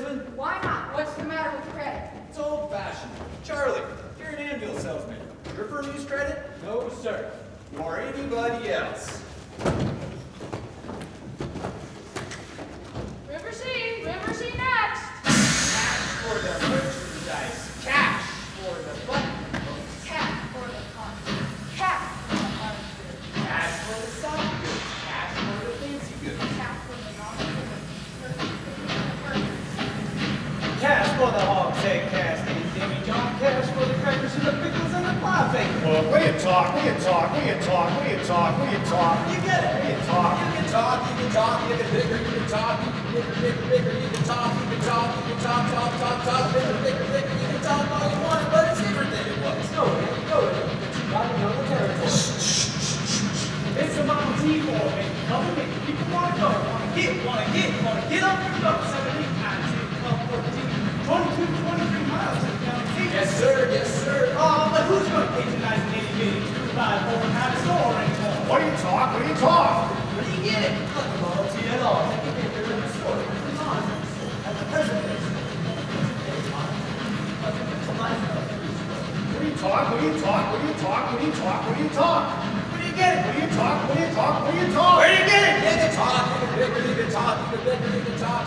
salesman? Why not? What's the matter with credit? It's old-fashioned. Charlie, you're an anvil salesman. Your firm use credit? No, sir. Nor anybody else. River C next. Cash for the merchandise. Cash for the button. Cat for the pump. Cat for the hard goods. Cash for the soft goods. Cash for the fancy goods. Cat for the non-good. Cash for the hogs, egg casting, Jimmy John. Cash for the crackers and the pickles and the pie bacon. Well, will you talk? You get it. You can talk, you can bigger, you can talk, you can bigger, you can talk, talk, bigger, you can talk all you want, but it's different than it was. Go ahead, but you gotta know the territory. It's a Model T war, baby. Come with me. People wanna go, wanna get up and go. 17, 19, 12, 14, 22, 23 miles to down the sea. Yes, sir. But who's gonna patronize an itty-bitty 2-by-4 and have a store anymore? What do you talk? Where do you get it? Not the Model T at all. Take it in there in the store. Come on. At the president. What do you talk? Where do you get it? Where do you talk? Where do you get it? You can talk, bigger, you can talk, bigger, you can talk,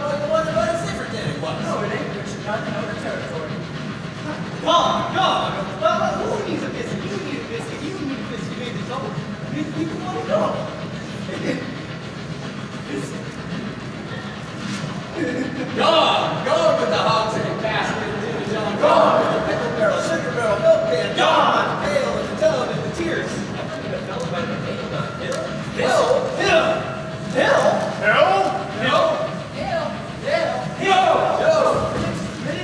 all you want, but it's different than it was. No, it ain't, but you got to know the territory. God. Well, who needs a biscuit? You need a biscuit. Maybe some people want to go. Gone with the hogs in a basket, Jimmy John. Gone with the pickle barrel, sugar barrel, milk can. Gone with the pail and the tub and the tears. A fellow by the name of Hill. Hill.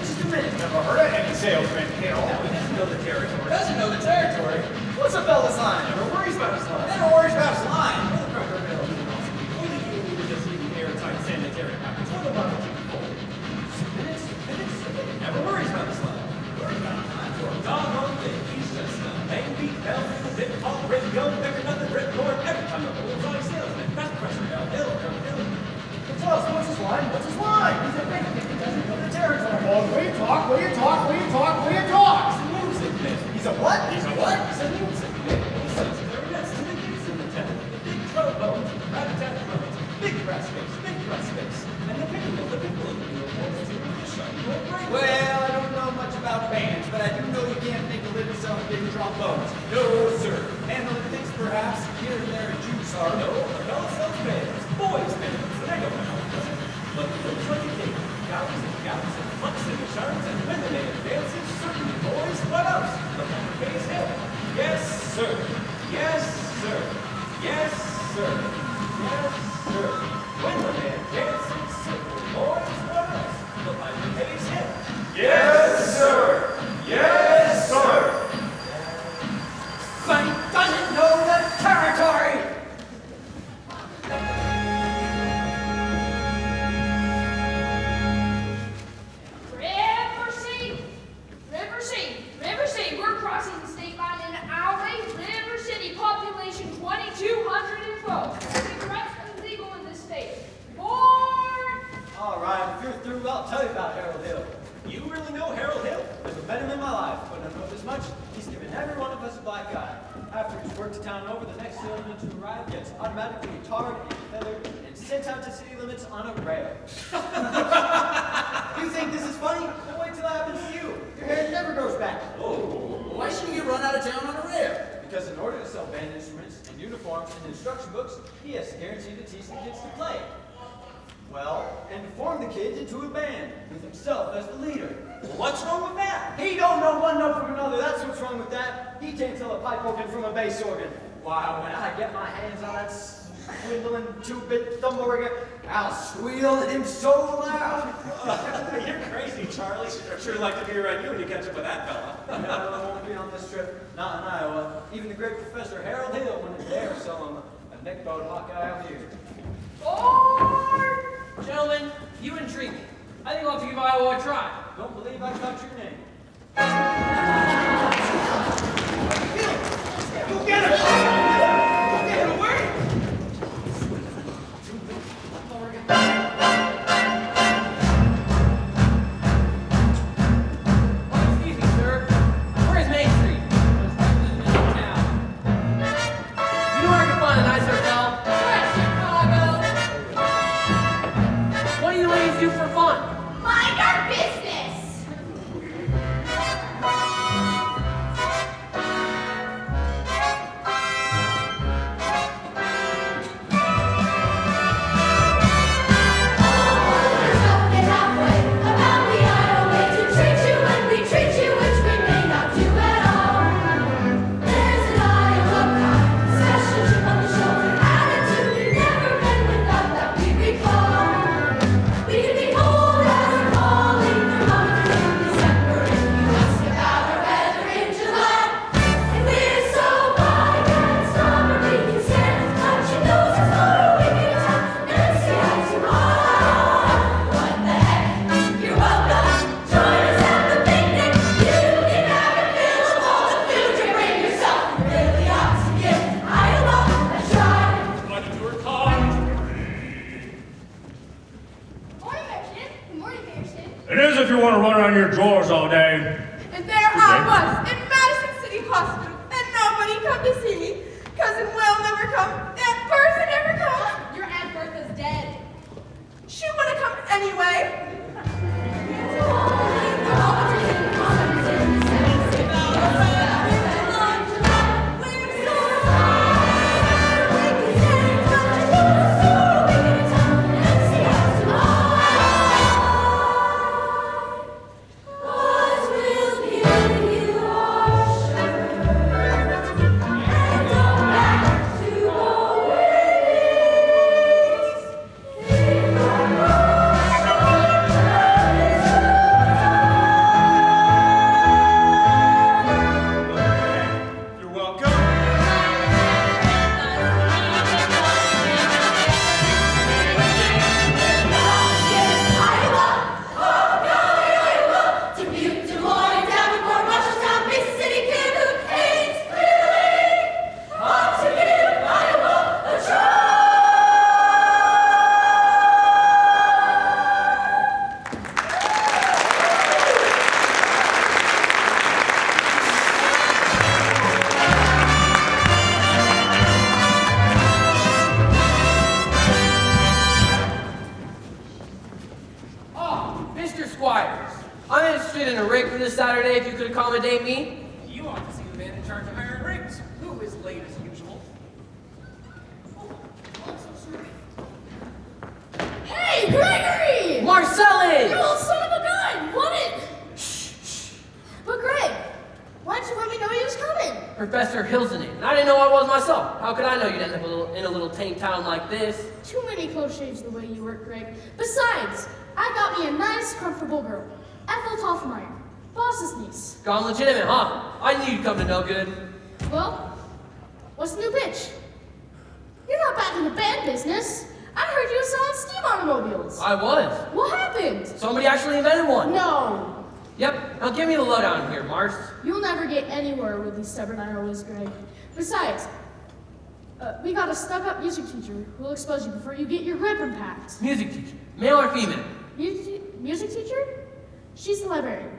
Just a minute. Never heard of any salesman Hill. Now, he doesn't know the territory. Doesn't know the territory. What's a fella's line? Never worries about his line. Never worries about his line. Sanitary package. What about minutes? Never worries about his line. Worries about his line for a doggone thing. He's just a main beat bell, bit on radio, never nothing ripcord every time the bullseye salesman. Fast pressure, Hill. What's his line? He's a big thing. He doesn't know the territory. Well, will you talk? He's a music man. He's a what? He's a music man. He sells clarinets to the kids in the town. Big trombones, rat-a-tat drums, big brass bass, and the piccolo to the shiny old brain. Well, I don't know much about bands, but I do know you can't make a living selling big trombones. No, sir. Handling things perhaps here and there at juice are. No, a fellow sells bands, boys' bands, and I don't know how it does it. But it looks like a game. Gals and pucks and charms, and women and dances, certainly boys, what else? The number pays Hill. Yes, sir. When the man dances, certainly boys, what else? The piper pays Hill. Yes, sir. But he doesn't know the territory! River C, we're crossing the state line in our way. River City, population 2,212. Cigarettes are legal in this state. Board! All right, if you're through, I'll tell you about Harold Hill. You really know Harold Hill? Never met him in my life, but I know this much. He's given every one of us a black eye. After he's worked the town over, the next salesman to arrive gets automatically tarred and feathered and sent out to city limits on a rail. You think this is funny? Then wait till it happens to you. Your hair never grows back. Why shouldn't you run out of town on a rail? Because in order to sell band instruments and uniforms and instruction books, he has to guarantee to teach the kids to play. Well, and to form the kids into a band, with himself as the leader. Well, what's wrong with that? He don't know one note from another, that's what's wrong with that. He can't tell a pipe organ from a bass organ. Why, when I get my hands on that swindling 2-bit thumb organ, I'll squeal at him so loud. You're crazy, Charlie. I'd sure like to be around you when you catch up with that fella. No, I won't be on this trip. Not in Iowa. Even the great Professor Harold Hill wouldn't dare sell him a neck-bowed Hawkeye out here. Board! Gentlemen, you intrigue me. I think I'll have to give Iowa a try. Don't believe I got your name. Go get him! Go get him away! do for fun? Mind our business! Your drawers all day. And there I was in Madison City Hospital, and nobody come to see me. Cousin Will never come. Aunt Bertha never come. Your Aunt Bertha's dead. She would have come anyway. Saturday if you could accommodate me. You ought to see the man in charge of hiring rings, who is late as usual. Hey, Gregory! Marcellus! You old son of a gun! What it? Shh. But Greg, why'd you let me know he was coming? Professor Hill's the name, and I didn't know I was myself. How could I know you'd end up in a little tame town like this? Too many close shaves the way you work, Greg. Besides, I got me a nice, comfortable girl. Ethel Toffmeyer, boss's niece. Gone legitimate, huh? I knew you'd come to no good. Well, what's the new pitch? You're not back in the band business. I heard you were selling steam automobiles. I was. What happened? Somebody actually invented one. No. Yep, now give me the lowdown here, Mars. You'll never get anywhere with these stubborn Iowas, Greg. Besides, we got a stuck-up music teacher who will expose you before you get your rib impact. Music teacher, male or female? Music teacher? She's the librarian.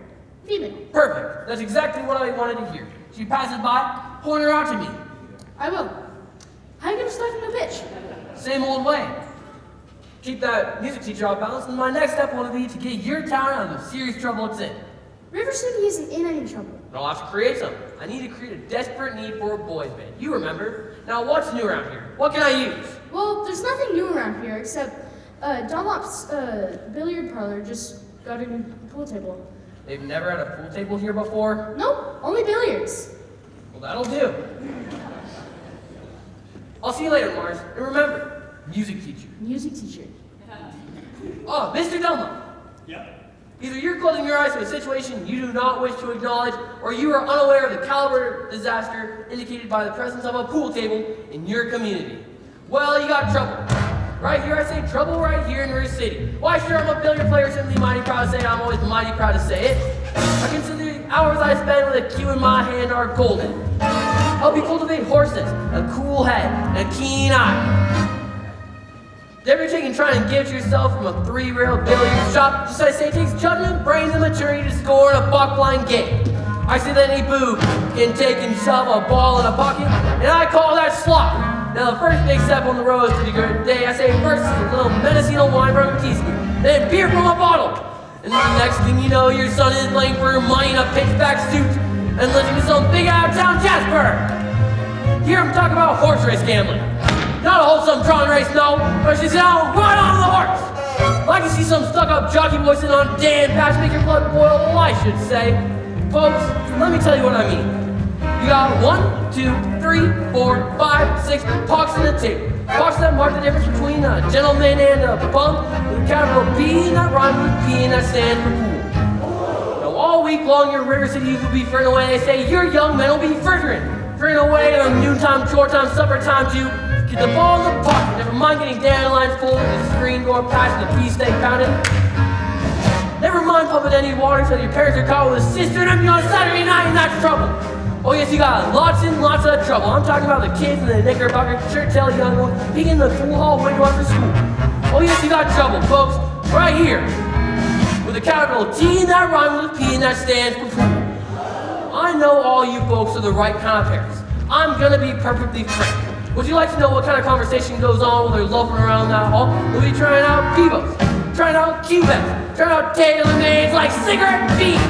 Female. Perfect. That's exactly what I wanted to hear. She passes by, point her out to me. I will. How are you gonna start a new pitch? Same old way. Keep that music teacher off balance, and my next step will be to get your town out of the serious trouble it's in. River City isn't in any trouble. But I'll have to create some. I need to create a desperate need for a boys band. You remember. Now what's new around here? What can I use? Well, there's nothing new around here except Dunlop's billiard parlor just got a new pool table. They've never had a pool table here before? Nope, only billiards. Well, that'll do. I'll see you later, Mars. And remember, music teacher. Music teacher. Oh, Mr. Dunlop. Yep. Either you're closing your eyes to a situation you do not wish to acknowledge, or you are unaware of the caliber of disaster indicated by the presence of a pool table in your community. Well, you got trouble. Right here, I say trouble right here in River City. Why, sure, I'm a billiard player, simply mighty proud to say it. I'm always mighty proud to say it. I consider the hours I spend with a cue in my hand are golden. Help you cultivate horses, a cool head, and a keen eye. Every trick you try and give to yourself from a 3-rail billiard shop, just I say it takes judgment, brains, and maturity to score in a buck-blind game. I say that any boob can take himself a ball in a bucket, and I call that slop. Now the first big step on the road to the good day, I say first is a little Mendocino wine from Batista. then beer from a bottle. And the next thing you know, your son is playing for money in a pitchback suit and listening to some big out-of-town Jasper. Hear him talk about horse race gambling. Not a wholesome drawn race, no, but she's down right on the horse. I can see some stuck-up jockey boy sitting on damn patch, make your blood boil, well, I should say. Folks, let me tell you what I mean. You got 1, 2, 3, 4, 5, 6 pucks in the table. Pucks that mark the difference between a gentleman and a bum, with a capital B and that rhymes with P and that stands for pool. Now all week long your River City youth will be frittering away. They say your young men will be frittering away on noontime, chore time, supper time to get the ball in the pocket. Never mind getting dandelions full of the screen door pass and the beefsteak pounded. Never mind pumping any water until your parents are caught with a sister and empty on Saturday night, and that's trouble. Oh yes, you got lots and lots of trouble. I'm talking about the kids in the knickerbocker shirt-tail young ones peeking in the pool hall window after school. Oh yes, you got trouble, folks, right here. With a capital T and that rhymes with P and that stands for pool. I know all you folks are the right kind of parents. I'm gonna be perfectly frank. Would you like to know what kind of conversation goes on while they're loafing around that hall? We'll be trying out Pivos, trying out Cubets, trying out tater lemonades like cigarette beans,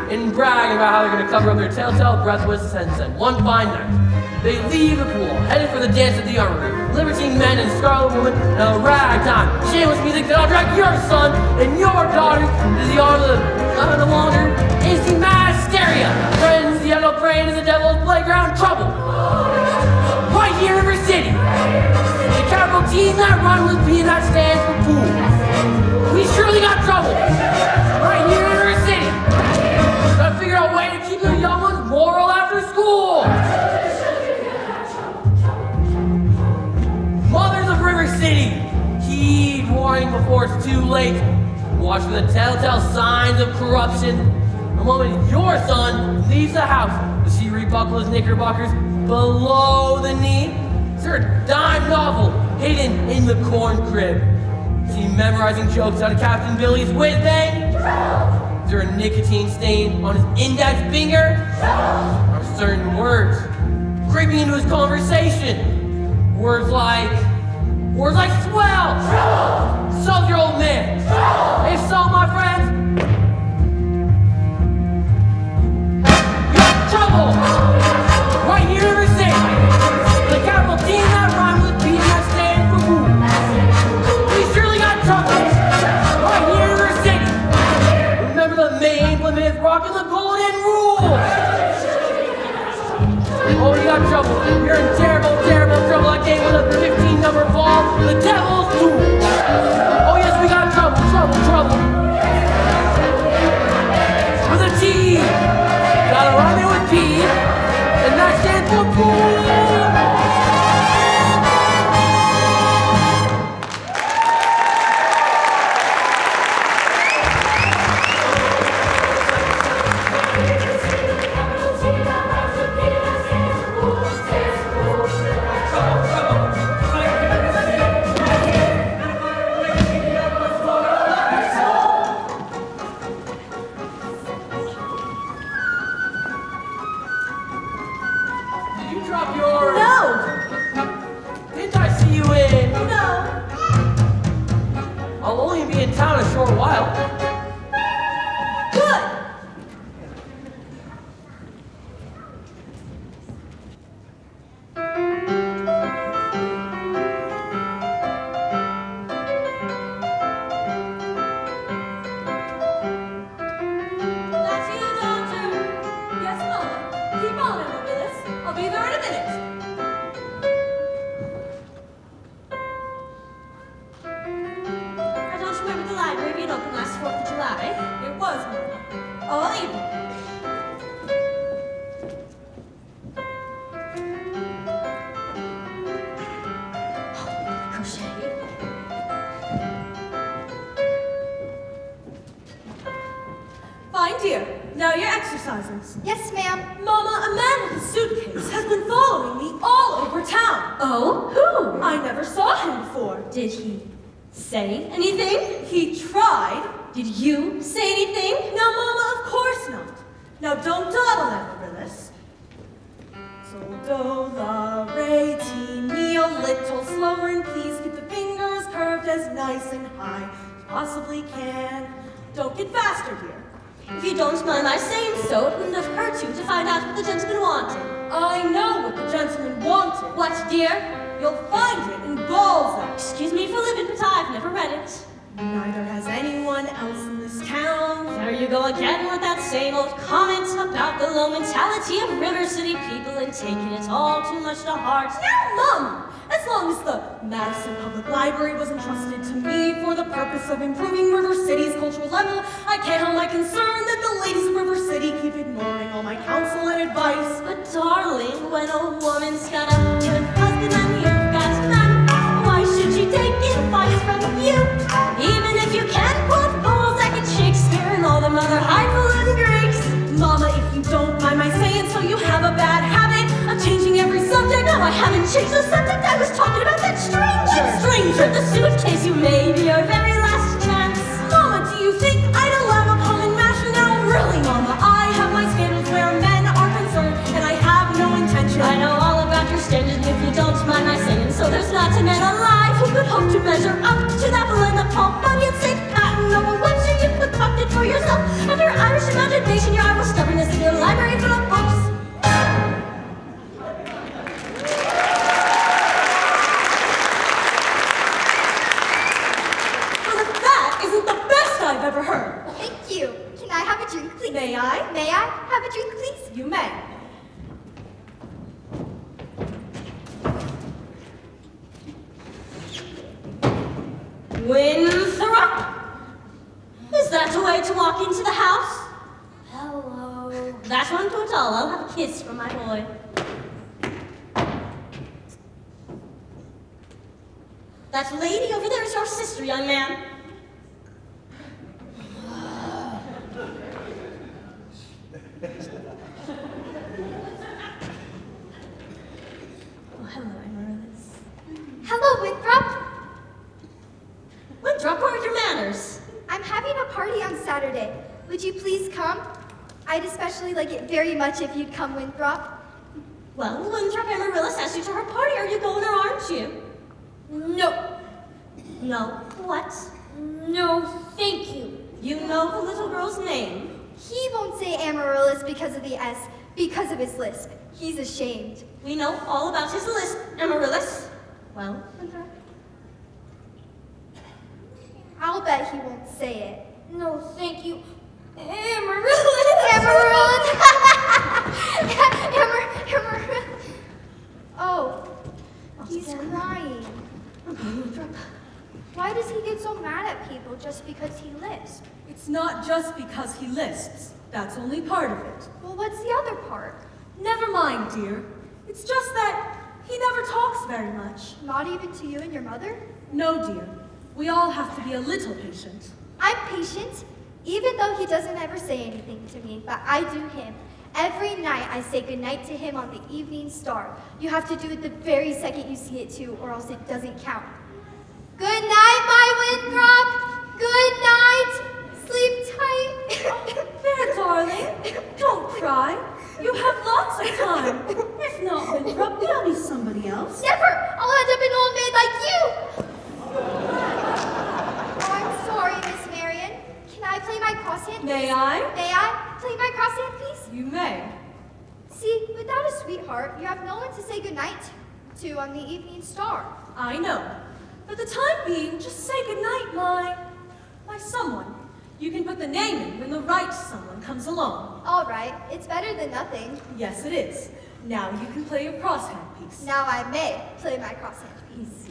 and bragging about how they're gonna cover up their telltale breathless sense. And one fine night, they leave the pool, headed for the dance at the armory. Libertine men and scarlet women, and a ragtime, shameless music that'll drag your son and your daughters to the arms of the wander. Instant mass hysteria, friends, the yellow brain, and the devil's playground trouble. Right here in River City, the capital T and that rhymes with P and that stands for pool. We surely got trouble. Right here in River City. Gotta figure out a way to keep the young ones moral after school. Mothers of River City, heed warning before it's too late. Watch for the telltale signs of corruption. The moment your son leaves the house, does he rebuckle his knickerbockers below the knee? Is there a dime novel hidden in the corn crib? Is he memorizing jokes out of Captain Billy's whiz-bang? Is there a nicotine stain on his index finger? Are certain words creeping into his conversation? Words like swell! So your old man! If so, my friends, you got trouble! Right here in River City! The capital T and that rhyme with P and that stands for pool. We surely got trouble! Right here in River City! Remember the Maine, Plymouth Rock, and the Golden Rule! Oh, you got trouble. You're in terrible, terrible trouble. I came with a 15-number ball, the devil's tool. Oh, yes, we got trouble, trouble, trouble. With a T. Gotta rhyme it with P, and that stands for pool. Fine, dear. Now your exercises. Yes, ma'am. Mama, a man with a suitcase has been following me all over town. Oh, who? I never saw him before. Did he say anything? He tried. Did you say anything? Now, Mama, of course not. Now, don't dawdle over this. So, do, la, re, ti, mi, a little slower, and please keep the fingers curved as nice and high. possibly can. Don't get faster, dear. If you don't mind my saying so, it wouldn't have hurt you to find out what the gentleman wanted. I know what the gentleman wanted. What, dear? You'll find it in Balzac. Excuse me for living, but I've never read it. Neither has anyone else in this town. There you go again with that same old comment about the low mentality of River City people and taking it all too much to heart. Now, Mom, as long as the Madison Public Library was entrusted to me for the purpose of improving River City's cultural level, I can't help my concern that the ladies of River City keep ignoring all my counsel and advice. But darling, when a woman's got a good husband and you've got none, why should she take advice from you? Even if you can't quote Balzac and Shakespeare and all them other highfalutin Greeks. Mama, if you don't mind my saying so, you have a bad habit of changing every subject. No, I haven't changed the subject. I was talking about that stranger. That stranger? The suitcase you made your very last chance. Mama, do you think I'd allow a common masher now? Really, Mama, I have my standards where men are concerned, and I have no intention. I know all about your standards if you don't mind my saying so. There's not a man alive who could hope to measure up to that Belinda Paul Bunyan St. Patton Noble Webster you concocted for yourself. Of your Irish imagination, your Irish stubbornness, and your library full of books. Well, if that isn't the best I've ever heard. Thank you. Can I have a drink, please? May I? May I have a drink, please? You may. Winthrop! Is that the way to walk into the house? Hello. That won't do at all. I'll have a kiss from my boy. That lady over there is your sister, young man. Oh, hello, Amaryllis. Hello, Winthrop. Winthrop, where are your manners? I'm having a party on Saturday. Would you please come? I'd especially like it very much if you'd come, Winthrop. Well, Winthrop, Amaryllis asked you to her party. Are you going or aren't you? No. No. What? No, thank you. You know the little girl's name. He won't say Amaryllis because of the S, because of his lisp. He's ashamed. We know all about his lisp, Amaryllis. Well, Winthrop? I'll bet he won't say it. No, thank you. Amaryllis! Amaryllis! Amaryllis! Oh, he's crying. Why does he get so mad at people just because he lisps? It's not just because he lisps. That's only part of it. Well, what's the other part? Never mind, dear. It's just that he never talks very much. Not even to you and your mother? No, dear. We all have to be a little patient. I'm patient, even though he doesn't ever say anything to me, but I do him. Every night I say goodnight to him on the evening star. You have to do it the very second you see it too, or else it doesn't count. Good night, my Winthrop! Good night! Sleep tight! There, darling. Don't cry. You have lots of time. If not Winthrop, there'll be somebody else. Never! I'll end up an old maid like you! Oh, I'm sorry, Miss Marion. Can I play my crosshand? May I? May I play my crosshand, please? You may. See, without a sweetheart, you have no one to say goodnight to on the evening star. I know. For the time being, just say goodnight, my someone. You can put the name in when the right someone comes along. All right, it's better than nothing. Yes, it is. Now you can play your crosshand piece. Now I may play my crosshand piece.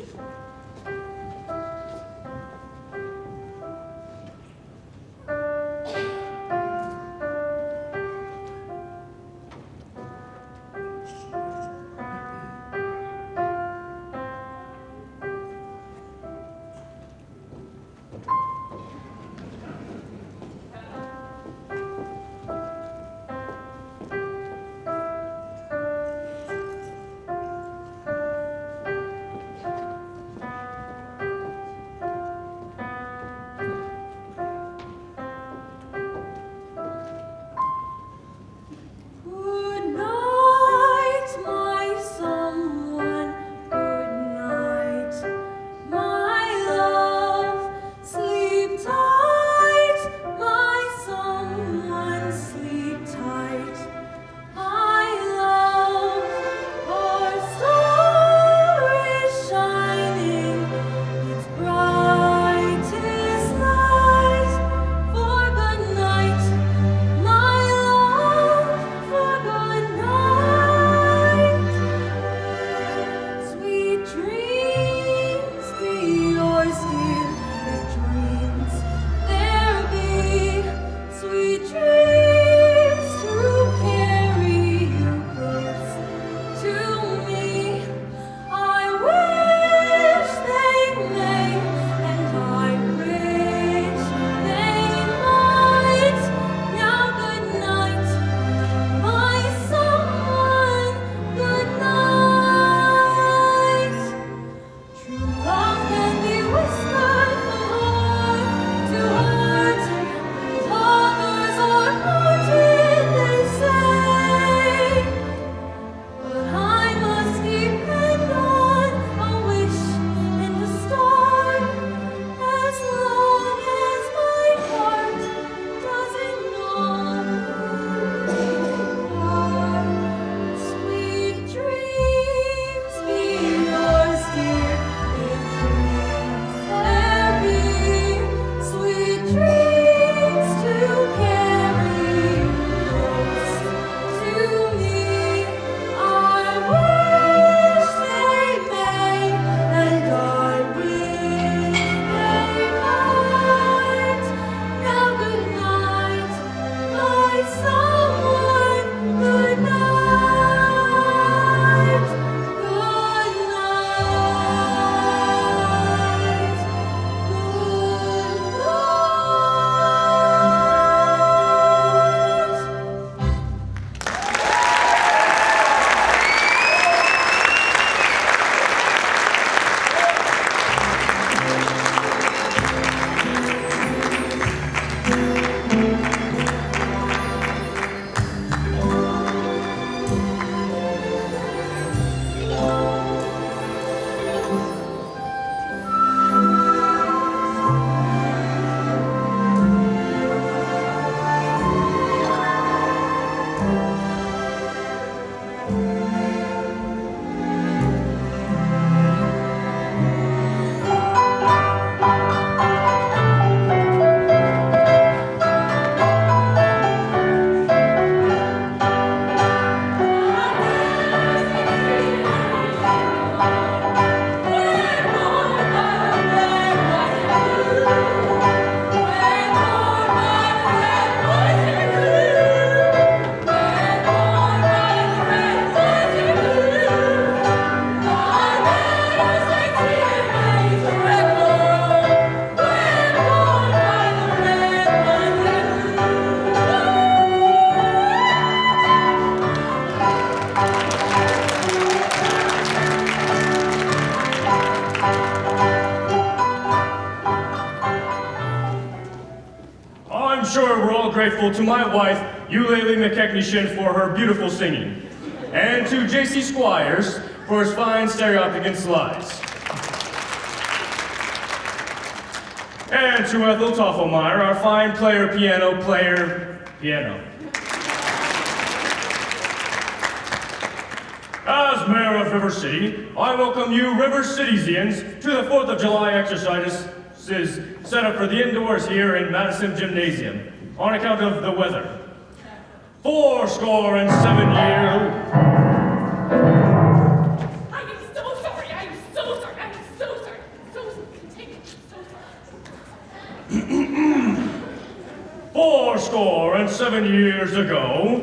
I'm sure we're all grateful to my wife, Eulalie McKechnie for her beautiful singing, and to J.C. Squires for his fine stereopic and slides. And to Ethel Toffelmeyer, our fine piano. As mayor of River City, I welcome you River Citizians to the 4th of July exercises set up for the indoors here in Madison Gymnasium on account of the weather. 7 years. I am so sorry. I am so sorry. I am so sorry. Take it. So sorry. 7 years ago.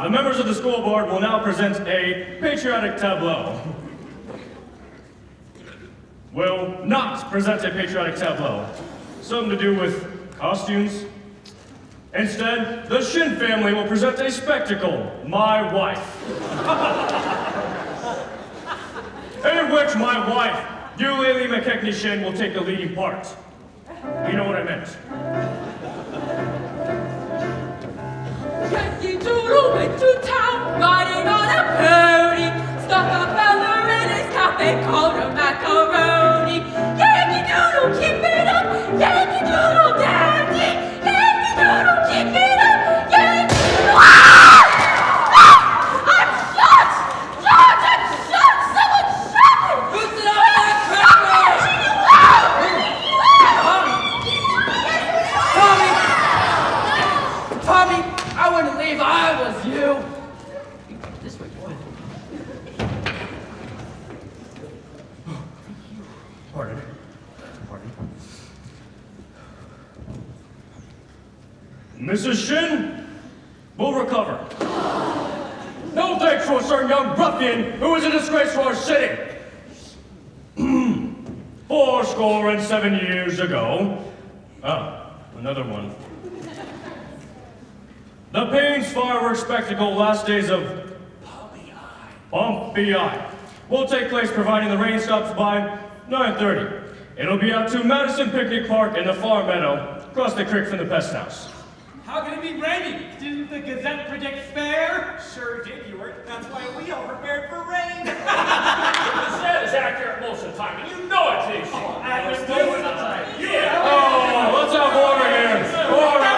The members of the school board will now present a patriotic tableau. Will not present a patriotic tableau. Something to do with costumes. Instead, the Shin family will present a spectacle, My Wife. In which my wife, Eulalie McKechnie will take the leading part. You know what I meant. Yankee Doodle went to town, riding on a pony. Stuck a fella in his cafe, called him macaroni. Yankee Doodle, keep it up! Yankee Doodle, dandy! Yankee Doodle, keep it up! Yankee Doodle... I'm shot! George, I'm shot! Someone shot me! Who's it on that cracker? Tommy, I wouldn't leave if I was you. This way, boy. Pardon. Mrs. Shin will recover. No thanks to a certain young ruffian who is a disgrace to our city. 7 years ago. Another one. The Payne's fireworks spectacle last days of Bumpy Eye will take place providing the rain stops by 9:30. It'll be out to Madison Picnic Park in the Farm Meadow, across the creek from the pest house. How can it be raining? Didn't the Gazette predict fair? Sure did, Ewart. That's why we all prepared for rain. The Gazette is accurate most of the time, and you know it, Chief. Accurate most of the time. Yeah. Oh, let's have order here. Order.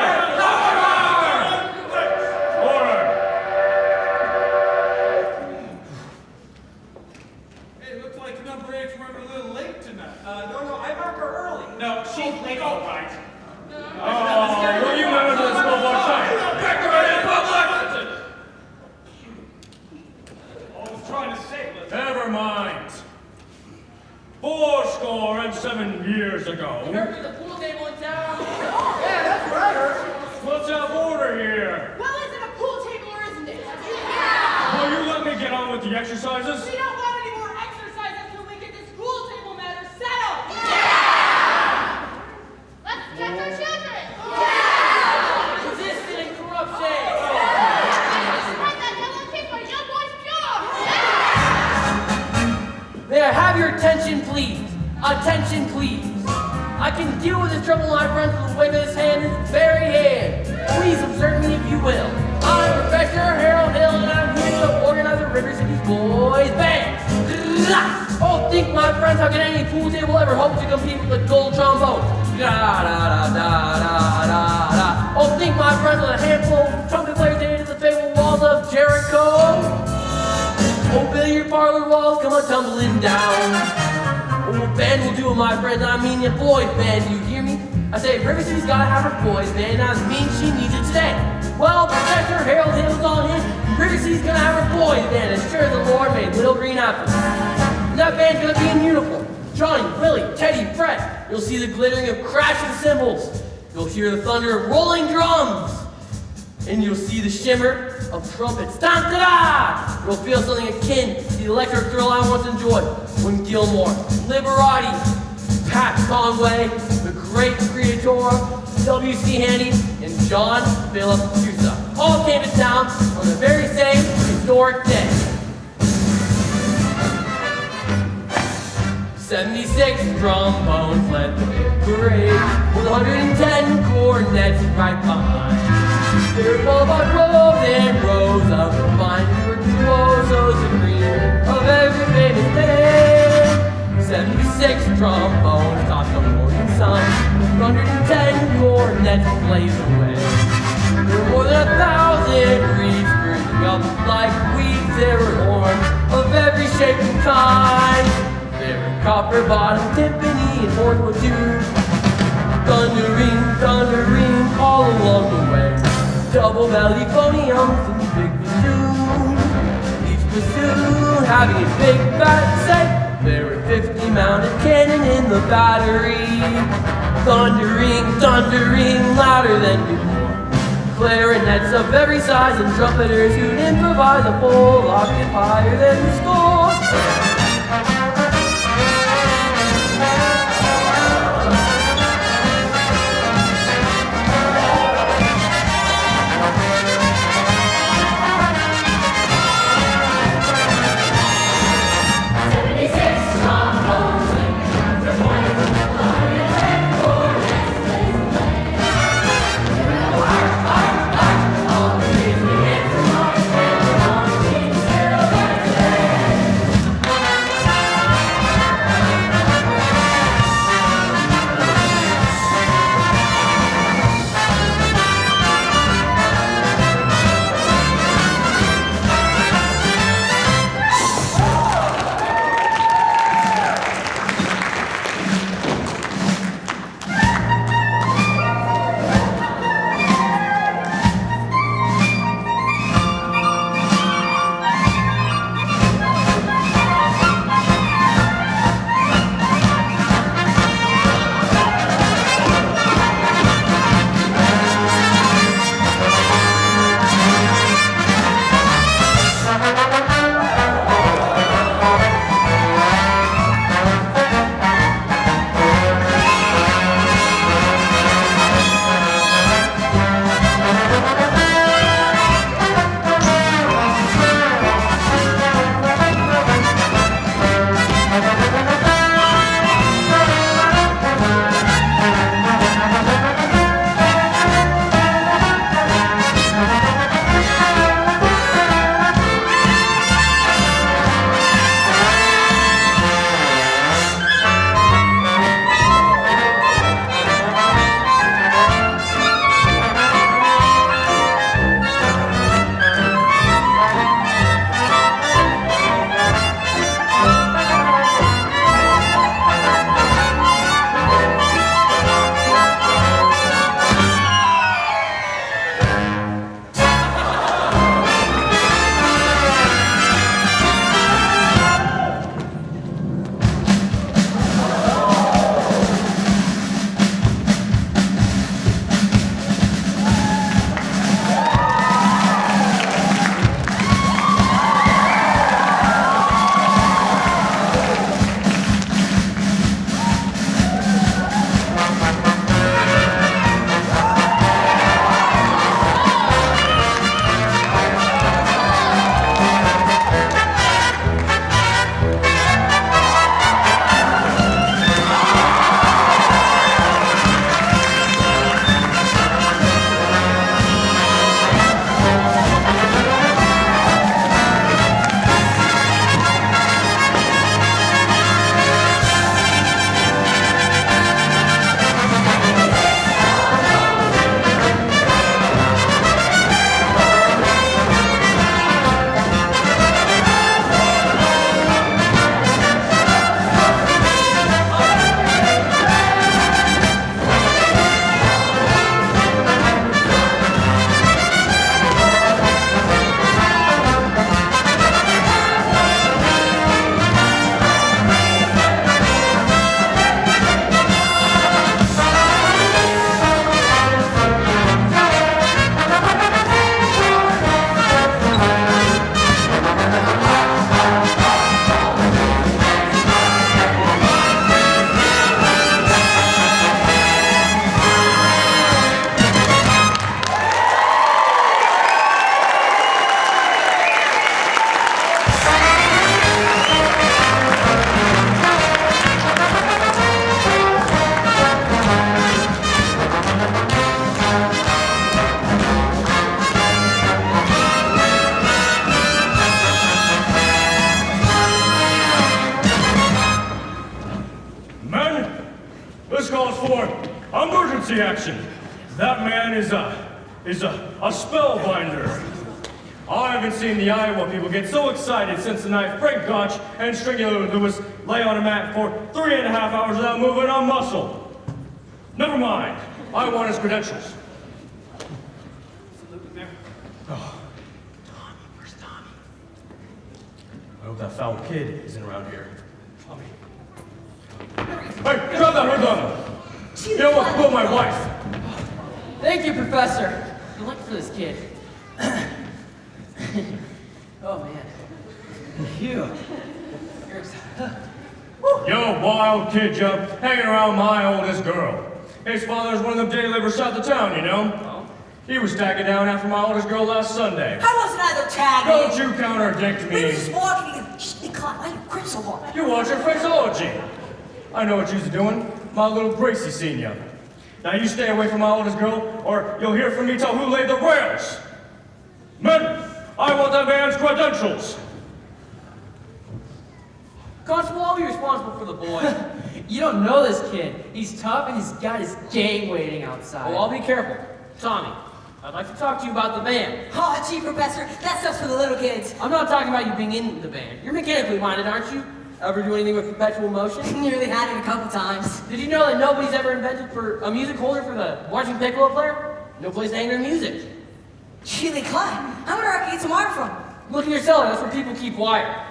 Hey, it looks like number 8's running a little late tonight. No, I marked her early. No, she's late, all right. Will you members of the school board sign? I was trying to say, Never mind. 7 years ago. Remember the pool table in town? Yeah, that's right, Hershey. Let's have order here. Well, is it a pool table or isn't it? Will you let me get on with the exercises? We don't want any more exercise until we get this pool table matter settled. Let's protect our children. Resisting corruption. Fight that devil kick my young boys pure. May I have your attention, please? Attention, please. I can deal with this trouble, my friends, with the wave of his hand, his very hand. Please observe me if you will. I'm Professor Harold Hill, and I'm here to organize a River City's boys band. Oh, think, my friends, how can any pool table ever hope to compete with the gold trombone? Da-da-da-da-da-da-da. Oh, think, my friends, with a handful of trumpet players into the fabled walls of Jericho. Oh, billiard parlor walls come a-tumbling down. Oh, band will do it, my friends. I mean your boys band, you hear me? I say River City's gotta have her boys band, and I mean she needs it today. Well, Professor Harold Hill's on in. River City's gonna have her boys band, as sure as the Lord made little green apples. And that band's gonna be in uniform. Johnny, Willie, Teddy, Fred. You'll see the glittering of crashing cymbals. You'll hear the thunder of rolling drums. And you'll see the shimmer of trumpets. Da-da-da! You'll feel something akin to the electric thrill I once enjoyed when Gilmore, Liberati, Pat Conway, the great creator, W.C. Handy, and John Philip Sousa all came to town on the very same historic day. 76 trombones led the big parade, with 110 cornets right behind. There were ballpark rows and rows of fine virtuosos supreme of every famous band. 76 trombones topped the morning sun, 110 cornets blazed away. There were more than 1,000 reeds springing up like weeds. There were horns of every shape and kind. There were copper bottom, timpani, and hornwood too. Thundering, thundering all along the way. Double belly phoniums and big bassoon. Each bassoon having a big fat set. There were 50 mounted cannon in the battery. Thundering, thundering louder than before. Clarinets of every size and trumpeters who'd improvise a full octave higher than the score. This calls for emergency action. That man is a spellbinder. I haven't seen the Iowa people get so excited since the night Frank Gotch and Stringy Lewis lay on a mat for 3.5 hours without moving a muscle. Never mind. I want his credentials. Oh, Tommy, where's Tommy? I hope that foul kid isn't around here. Tommy. Hey, grab that hood gun! You don't want to kill my wife! Thank you, Professor. Good luck for this kid. Oh, man. You. You're excited. Yo, wild kid jump, hanging around my oldest girl. His father's one of them day laborers south of town, you know? Oh? He was tagging down after my oldest girl last Sunday. I wasn't either tagging. Don't you contradict We were me. just walking and they caught my grip so hard. You watch your phraseology. I know what you're doing. My little Gracie seen you. Now you stay away from my oldest girl, or you'll hear from me till who laid the rails. Men, I want that man's credentials. Constable, I'll be responsible for the boy. You don't know this kid. He's tough and he's got his gang waiting outside. Oh, I'll be careful. Tommy, I'd like to talk to you about the band. Oh, gee, Professor, that stuff's for the little kids. I'm not talking about you being in the band. You're mechanically minded, aren't you? Ever do anything with perpetual motion? Nearly had it a couple times. Did you know that nobody's ever invented for a music holder for the marching piccolo player? No place to hang their music. Chili Clyde, I wonder where I can get some wire from. Look in your cellar, that's where people keep wire.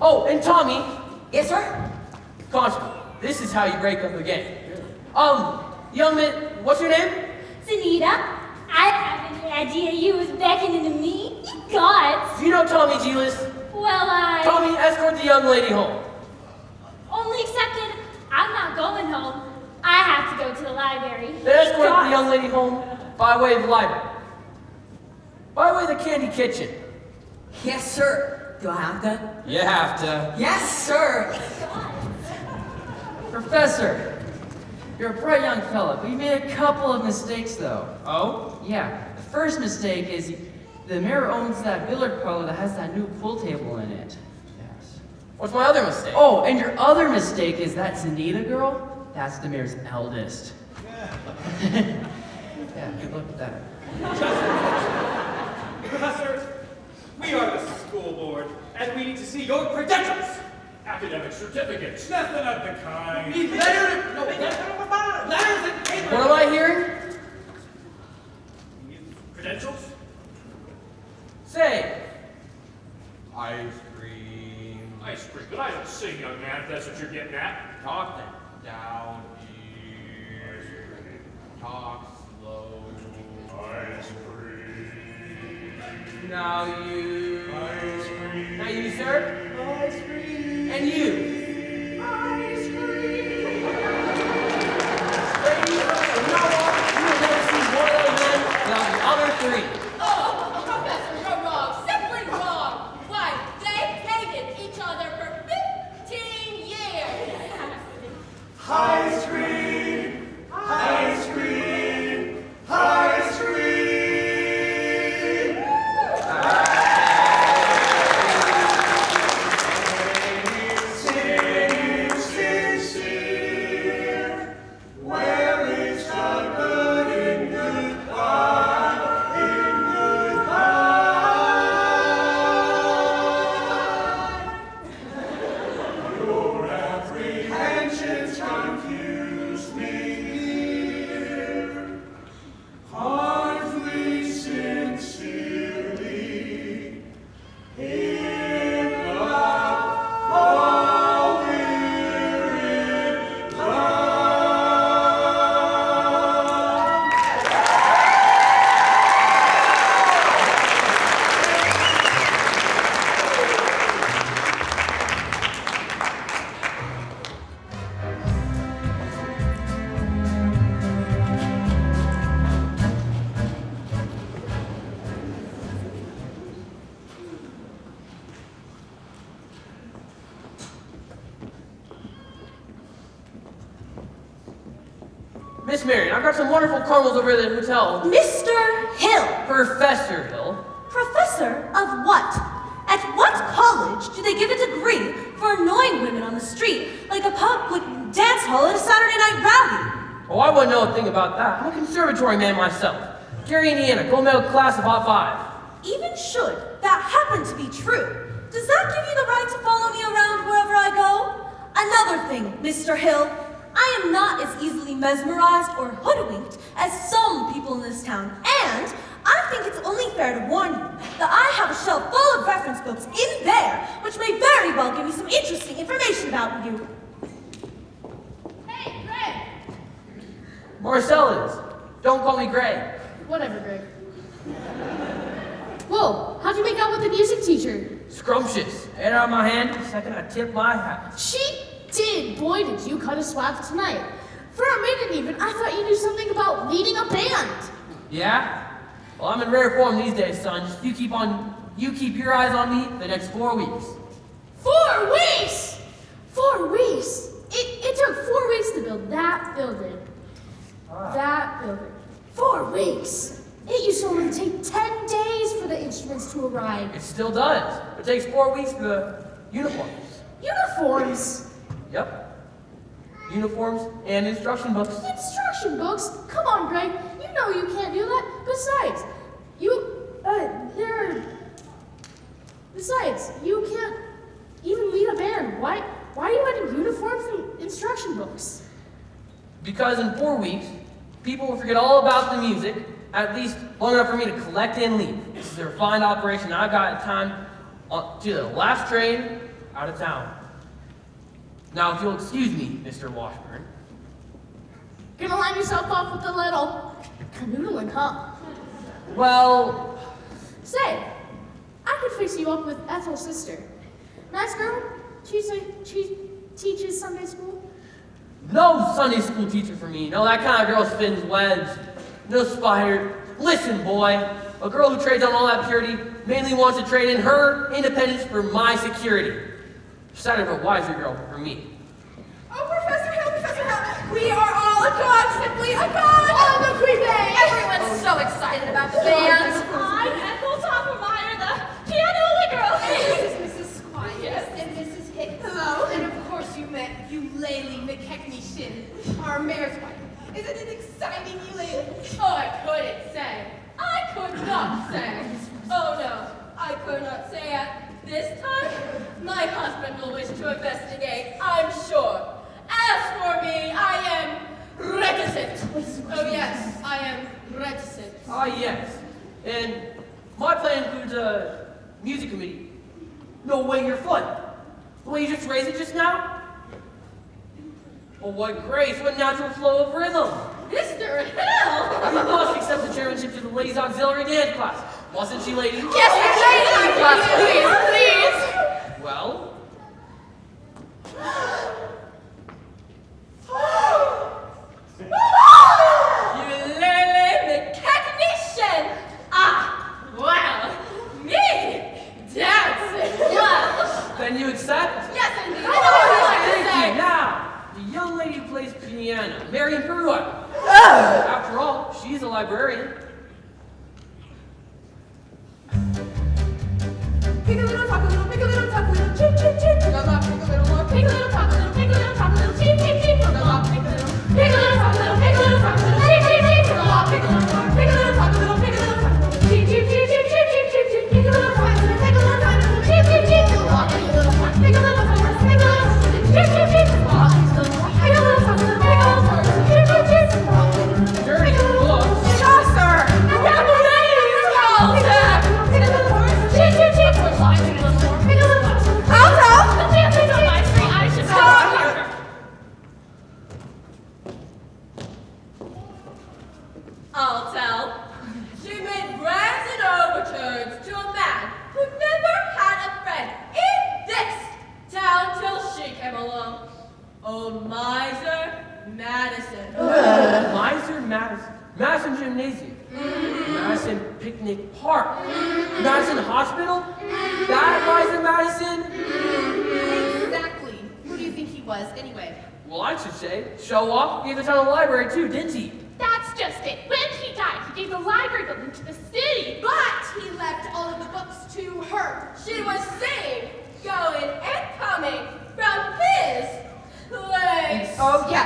Oh, and Tommy. Yes, sir? Constable, this is how you break up a gang. Young man, what's your name? Zanita, I have any idea you was beckoning to me. You gods. Do you know Tommy Giles? Well, Tommy, escort the young lady home. Only accepted. I'm not going home. I have to go to the library. They escort the young lady home by way of the library. By way of the candy kitchen. Yes, sir. Do I have to? You have to. Yes, sir. Professor, you're a bright young fella, but you made a couple of mistakes, though. Oh? Yeah. The first mistake is the mayor owns that billiard parlor that has that new pool table in it. Yes. What's my other mistake? Oh, and your other mistake is that Zanita girl? That's the mayor's eldest. Yeah, good luck with that. Professor, we are the school board, and we need to see your credentials. Academic certificates. Nothing of the kind. What am I hearing? Credentials? Say. Ice cream. Ice cream. But I don't sing, young man, if that's what you're getting at. Talk then. Down here. Talk slow. Ice cream. Now you. Ice cream. Now you, sir. Ice cream. And you. Ice cream. Ladies, from now on, you will never see one of those men without the other three. Oh, Professor, you're wrong. Simply wrong. Why, they hated each other for 15 years. Ice cream. Ice cream. Ice cream. Miss Marion, I've got some wonderful caramels over at the hotel. Mr. Hill. Professor Hill. Professor of what? At what college do they give a degree for annoying women on the street, like a public dance dance hall at a Saturday night rally. Oh, I wouldn't know a thing about that. I'm a conservatory man myself. Gary, Indiana, gold medal class of hot 5. Even should that happen to be true, does that give you the right to follow me around wherever I go? Another thing, Mr. Hill, I am not as easily mesmerized or hoodwinked as some people in this town, and I think it's only fair to warn you that I have a shelf full of reference books in there, which may very well give you some interesting information about you. Hey, Greg! Marcel is. Don't call me Gray. Whatever, Greg. Whoa, how'd you make out with the music teacher? Scrumptious. Head out of my hand the second I tip my hat. She did. Boy, did you cut a swath tonight. For a minute even, I thought you knew something about leading a band. Yeah? Well, I'm in rare form these days, son. Just you keep your eyes on me the next 4 weeks. 4 weeks! 4 weeks! It took 4 weeks to build that building. That building. 4 weeks! It used to only take 10 days for the instruments to arrive. It still does. It takes 4 weeks for the uniforms. Uniforms? Yep. Uniforms and instruction books. Instruction books? Come on, Greg. You know you can't do that. Besides, you can't even lead a band. Why are you adding uniforms and instruction books? Because in 4 weeks, people will forget all about the music, at least long enough for me to collect and leave. This is a refined operation. I've got time to the last train out of town. Now, if you'll excuse me, Mr. Washburn. Gonna line yourself up with a little canoodling, huh? Well, say, I could fix you up with Ethel's sister. Nice girl. She teaches Sunday school. No Sunday school teacher for me. No, that kind of girl spins webs. No spider. Listen, boy. A girl who trades on all that purity mainly wants to trade in her independence for my security. Decided of a wiser girl for me. Oh, Professor Hill, we are all agog, simply agog! Oh, the Queen! Everyone's so excited about the band. I'm Ethel Toppermeyer, the piano girl. This is Mrs. Squires and Mrs. Hicks. Hello. And of course you met Eulalie McKechnie-Shin, our mayor's wife. Isn't it exciting, Eulalie? Oh, I couldn't say. I could not say. Oh, no, I could not say it. This time, my husband will wish to investigate, I'm sure. As for me, I am reticent. Oh, yes, I am reticent. Ah, yes. And my plan includes a music committee. No way your foot. The way you just raised it just now? Oh, what grace, what natural flow of rhythm. Mr. Hill! You must accept the chairmanship to the ladies' auxiliary dance class. Wasn't she, lady? Yes, ladies' class, please. Well? Eulalie McKechnie-Shin. Ah, well, me dancing. Well. Then you accept? Yes, indeed. I know what you like to say. Now, the young lady who plays piano, Marion Patriotic. After all, she's a librarian. Pick a little, talk a little, pick a little, talk a little, chip, chip, chip. Pick a little more, pick a little, talk a little, pick a little, talk a little, chip, chip, chip. Pick a little, pick a little, pick a little, talk a little, pick a little, talk a little, chip, chip, chip. Pick a little, pick a little more, pick a little, talk a little, pick a little, talk a little, chip, chip, chip, chip, chip, chip, chip, chip. Pick a little, talk a little, pick a little, talk a little, chip, chip, chip. Pick a little, pick a little, talk a little, pick a little, talk a little, chip, chip, chip. Pick a little, pick a little, talk a little, pick a little, talk a little, chip, chip, chip. Dirty books. Chaucer. I'll tell. She made grants and overtures to a man who never had a friend in this town till she came along. Old Miser Madison. Miser Madison. Madison Gymnasium. Madison Picnic Park. Madison Hospital. That Miser Madison. Exactly. Who do you think he was, anyway? Well, I should say, show off. Gave the town a library too, didn't he? That's just it. When he died, he gave the library building to the city. But he left all of the books to her. She was saved, going and coming from his legs. Oh, yeah.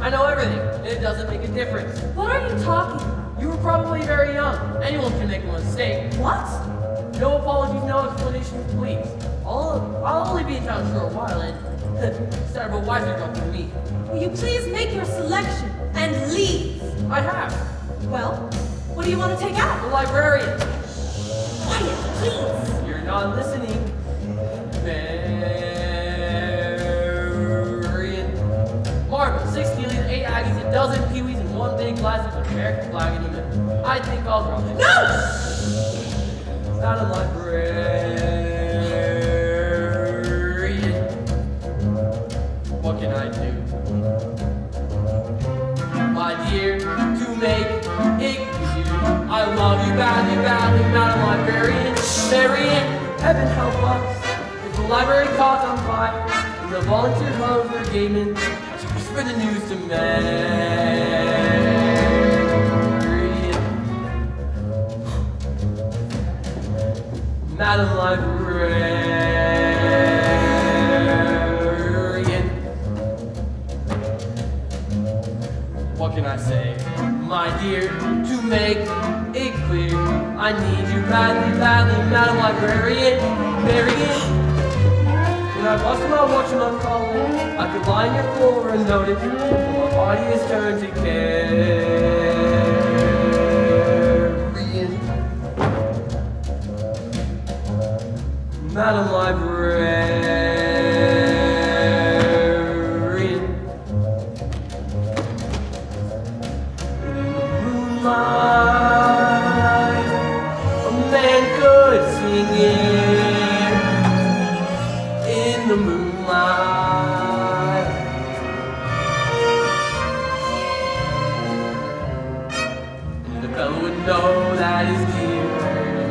I know everything, and it doesn't make a difference. What are you talking about? You were probably very young. Anyone can make a mistake. What? No apologies, no explanations, please. I'll only be in town for a while, and start of a wiser girl than me. Will you please make your selection and leave? I have. Well, what do you want to take out? The librarian. Quiet, please. You're not listening. Librarian. Marble, 6 Steelies, 8 Aggies, a dozen Peewees, and 1 big glass of American flag in the middle. I think I'll drop it. No! Not a librarian. What can I do? My dear, to make it clear, I love you badly, badly, Madam Librarian. Marian, heaven help us. If the library caught on fire, and the volunteer home brigade men to whisper the news to Marian. Madam Librarian. What can I say? My dear, to make it clear, I need you badly, badly, Madam Librarian. Marian. When I bust my watch and I'm calling, I could lie on your floor and notice my body is turned to carrion. Madam Librarian. In the moonlight, a man could sing it. In the moonlight, and the fellow would know that is dear.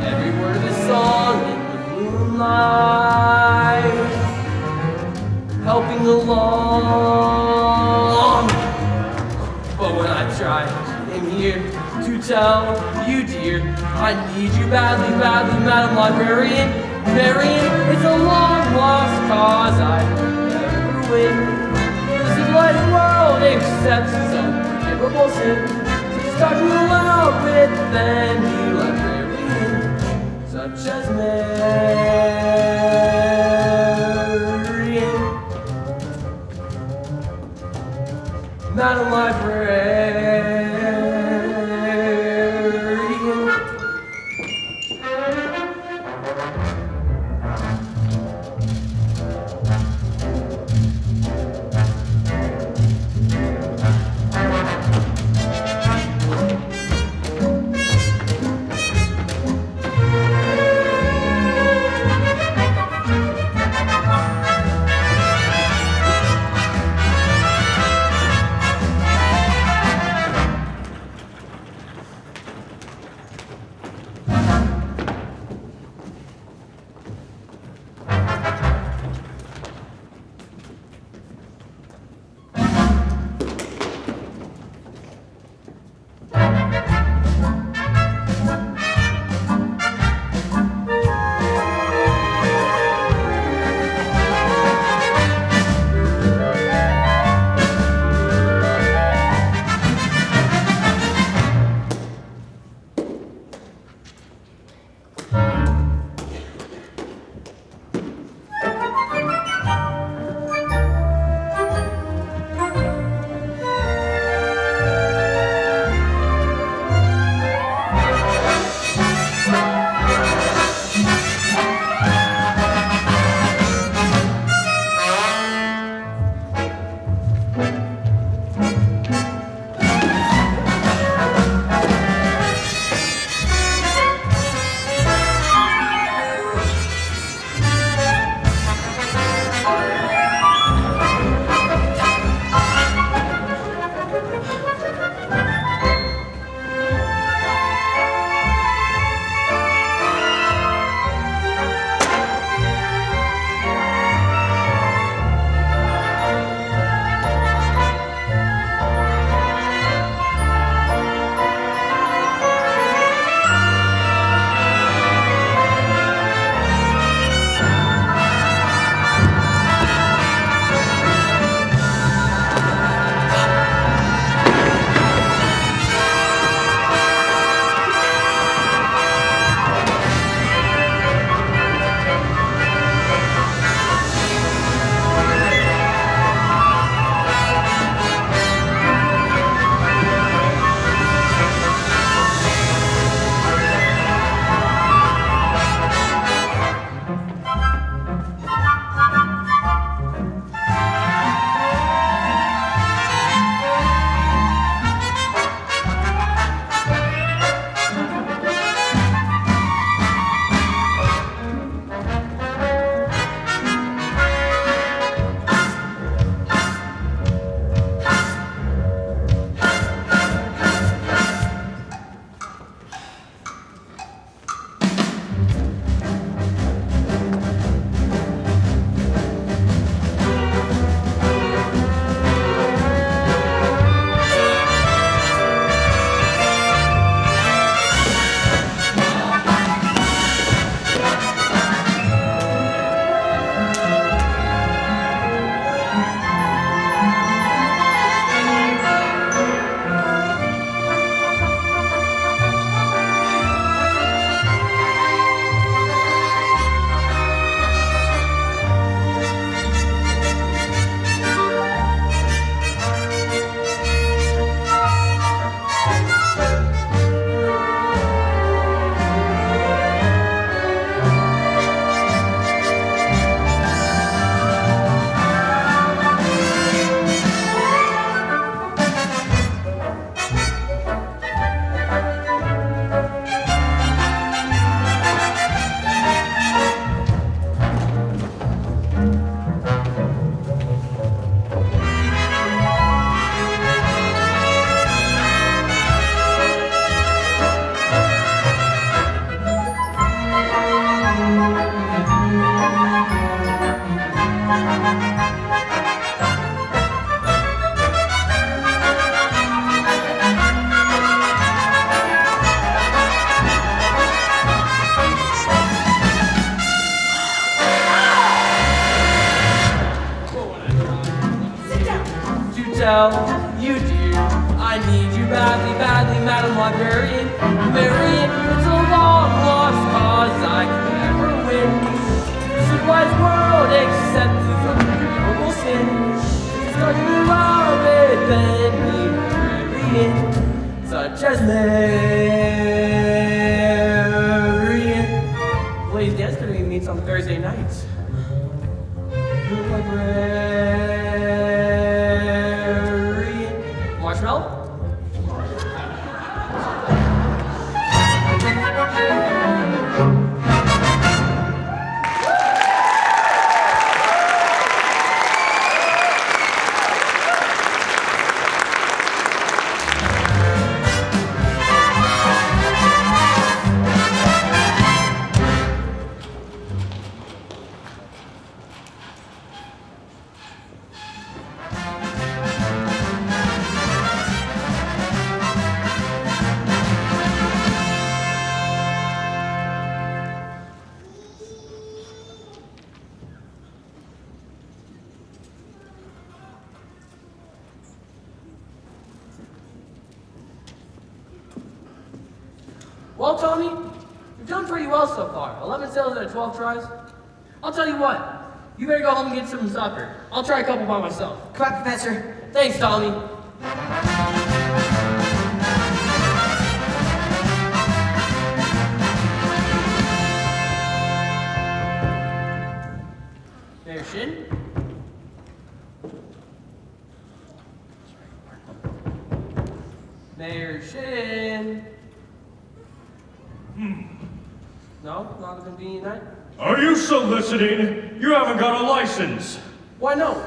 Every word of the song in the moonlight, helping along. But when I try in here to tell you, dear, I need you badly, badly, Madam Librarian. Marian, it's a long lost cause I never win. This is life world accepts some forgivable sin. So start to allow with any librarian, such as Marian. Madam Librarian. tell you, dear. I need you badly, badly, Madam Librarian. Marian, it's a long lost cause I can never win. The civilized world accepts this unforgivable sin. Start to love it, then be brilliant, such as Marian. Plays dance to me meets on Thursday nights. Librarian. Marshmallow? Well, Tommy, you've done pretty well so far. 11 sales out of 12 tries. I'll tell you what, you better go home and get some supper. I'll try a couple by myself. Come on, Professor. Thanks, Tommy. Mayor Shin? Mayor Shin? No? Not a convenient night? Are you soliciting? You haven't got a license. Why no?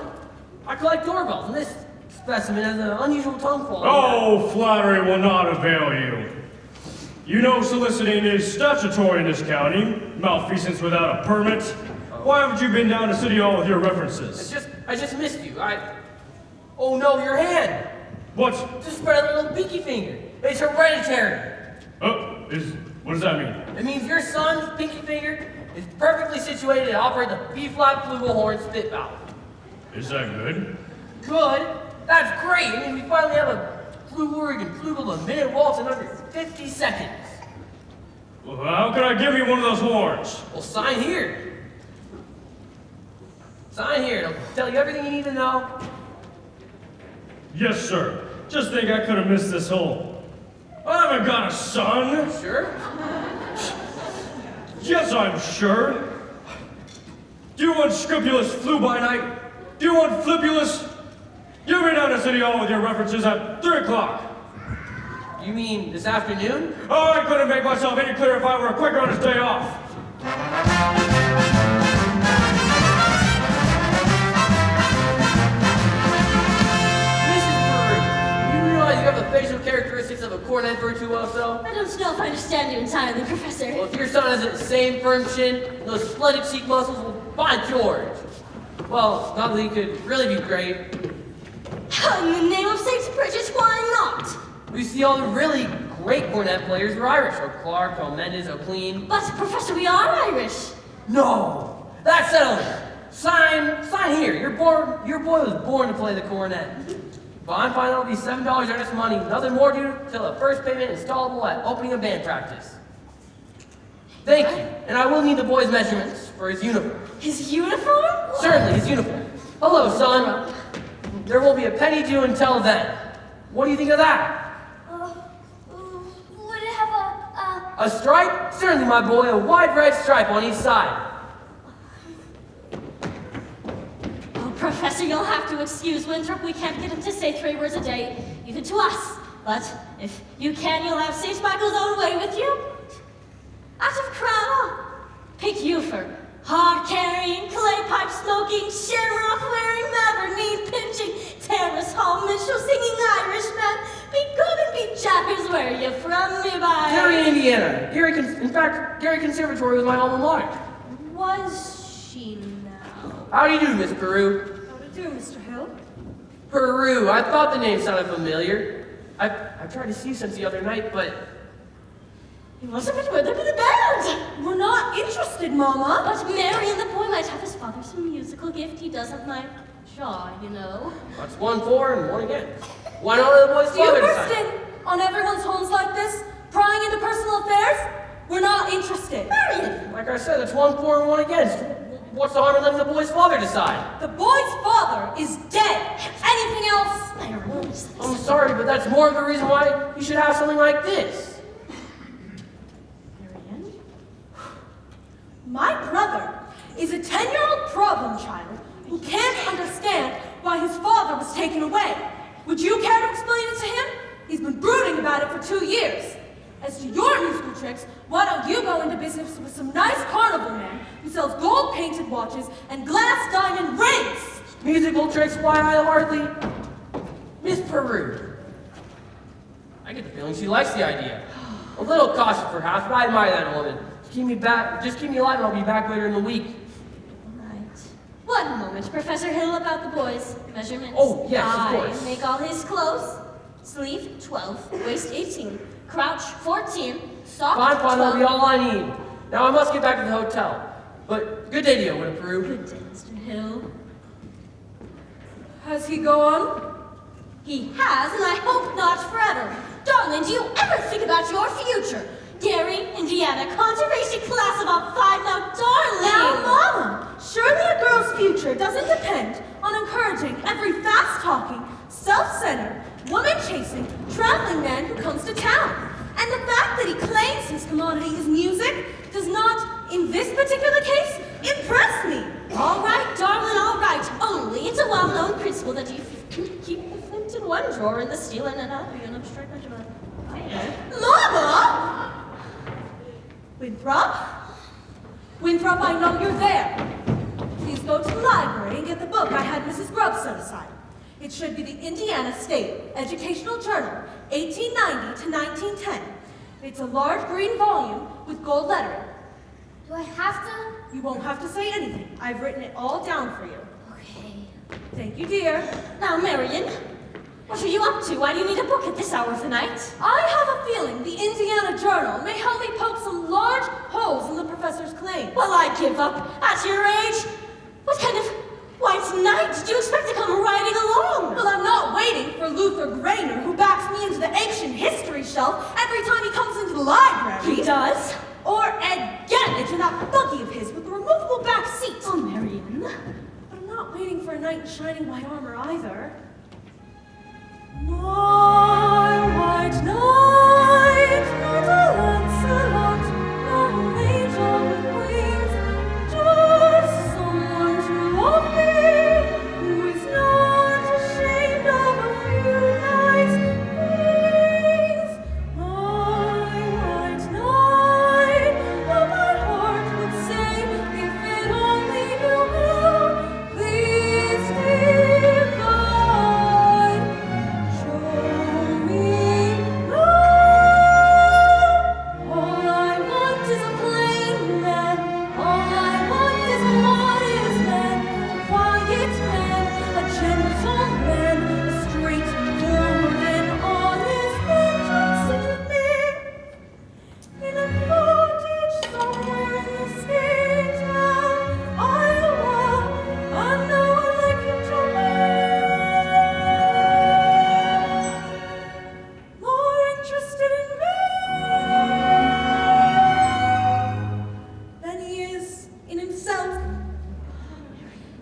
I collect doorbells, and this specimen has an unusual tongue quality. Oh, flattery will not avail you. You know soliciting is statutory in this county. Malfeasance without a permit. Why haven't you been down to City Hall with your references? I just missed you. Oh no, your hand! What? Just spread a little pinky finger. It's hereditary. What does that mean? It means your son's pinky finger is perfectly situated to operate the B-flat flugelhorn spit valve. Is that good? Good? That's great! I mean, we finally have a flugel and flugel a minute waltz in under 50 seconds. Well, how can I give you one of those horns? Well, sign here. Sign here. It'll tell you everything you need to know. Yes, sir. Just think I could have missed this hole. I haven't got a son. Sure? Yes, I'm sure. Do you want scrupulous flu by night? Do you want flipulous? You'll be down to City Hall with your references at 3 o'clock. You mean this afternoon? Oh, I couldn't make myself any clearer if I were quicker on his day off. You have the facial characteristics of a cornet virtuoso. I don't know if I understand you entirely, Professor. Well, if your son has the same firm chin, those splendid cheek muscles, well, by George. Well, not that he could really be great. In the name of St. Bridget, why not? We see all the really great cornet players are Irish. O'Clark, O'Mendes, O'Clean. But, Professor, we are Irish. No! That's settled. Sign here. Your boy was born to play the cornet. Bond final will be $7 earnest money, nothing more due till the first payment installable at opening of band practice. Thank you, and I will need the boy's measurements for his uniform. His uniform? Certainly, his uniform. Hello, son. There will be a penny due until then. What do you think of that? Would it have a stripe? Certainly, my boy, a wide red stripe on each side. Professor, you'll have to excuse Winthrop. We can't get him to say 3 words a day, even to us. But if you can, you'll have St. Michael's own way with you. Out of crown, I'll pick you for hard-carrying, clay pipe smoking, shamrock wearing, mavernine pinching, terrace hall minstrel singing Irishman. Be good and be jackers. Where are you from, me by? Gary, Indiana. In fact, Gary Conservatory was my alma mater. Was she now? How do you do, Miss Peru? How do you do, Mr. Hill? Peru. I thought the name sounded familiar. I've tried to see you since the other night, but He wasn't with them in the band. We're not interested, Mama. But Mary and the boy might have his father's musical gift. He does have my jaw, you know. That's 1 for and 1 against. Why not let the boy's Do you father burst decide? in on everyone's homes like this, prying into personal affairs? We're not interested. Marion! Like I said, it's 1 for and 1 against. What's the harm in letting the boy's father decide? The boy's father is dead. Anything else? Marion. I'm sorry, but that's more of the reason why you should have something like this. Marion? My brother is a 10-year-old problem child who can't understand why his father was taken away. Would you care to explain it to him? He's been brooding about it for 2 years. As to your musical tricks, why don't you go into business with some nice carnival man who sells gold-painted watches and glass diamond rings? Musical tricks, why I hardly... Miss Peru. I get the feeling she likes the idea. A little cautious perhaps, but I admire that woman. Just keep me alive and I'll be back later in the week. Right. One moment, Professor Hill, about the boy's measurements. Oh, yes, of course. I make all his clothes. Sleeve 12, waist 18, crouch 14, sock Fine, 12. that'll be all I need. Now I must get back to the hotel. But good day to you, Winnie Peru. Good day, Mr. Hill. Has he gone? He has, and I hope not forever. Darling, do you ever think about your future? Gary, Indiana, conservation class of all 5 now, darling! Now, Mama, surely a girl's future doesn't depend on encouraging every fast-talking, self-centered, woman-chasing, traveling man who comes to town. And the fact that he claims his commodity is music does not, in this particular case, impress me. All right, darling, all right. Only it's a well-known principle that you keep the flint in one drawer and the steel in another. You know, strike much of a... Mama! Winthrop? Winthrop, I know you're there. Please go to the library and get the book I had Mrs. Grubb set aside. It should be the Indiana State Educational Journal, 1890 to 1910. It's a large green volume with gold lettering. Do I have to? You won't have to say anything. I've written it all down for you. Okay. Thank you, dear. Now, Marion, what are you up to? Why do you need a book at this hour of the night? I have a feeling the Indiana Journal may help me poke some large holes in the professor's claim. Well, I give up. At your age, what kind of white knight did you expect to come riding along? Well, I'm not waiting for Luther Grainer, who backs me into the ancient history shelf every time he comes into the library. He does? Or Ed Gannett in that buggy of his with the removable back seat. Oh, Marion. But I'm not waiting for a knight in shining white armor either. My white knight, not a Lancelot, not an angel with wings, just someone to love me, who is not ashamed of a few nights' things. My white knight, what my heart would say if it only knew how. Please, dear God, show me love. All I want is a plain man. All I want is a modest man, a quiet man, a gentleman, a straightforward and honest man. Just sit with me in a cottage somewhere in the state of Iowa. I know I like him to be more interested in me than he is in himself,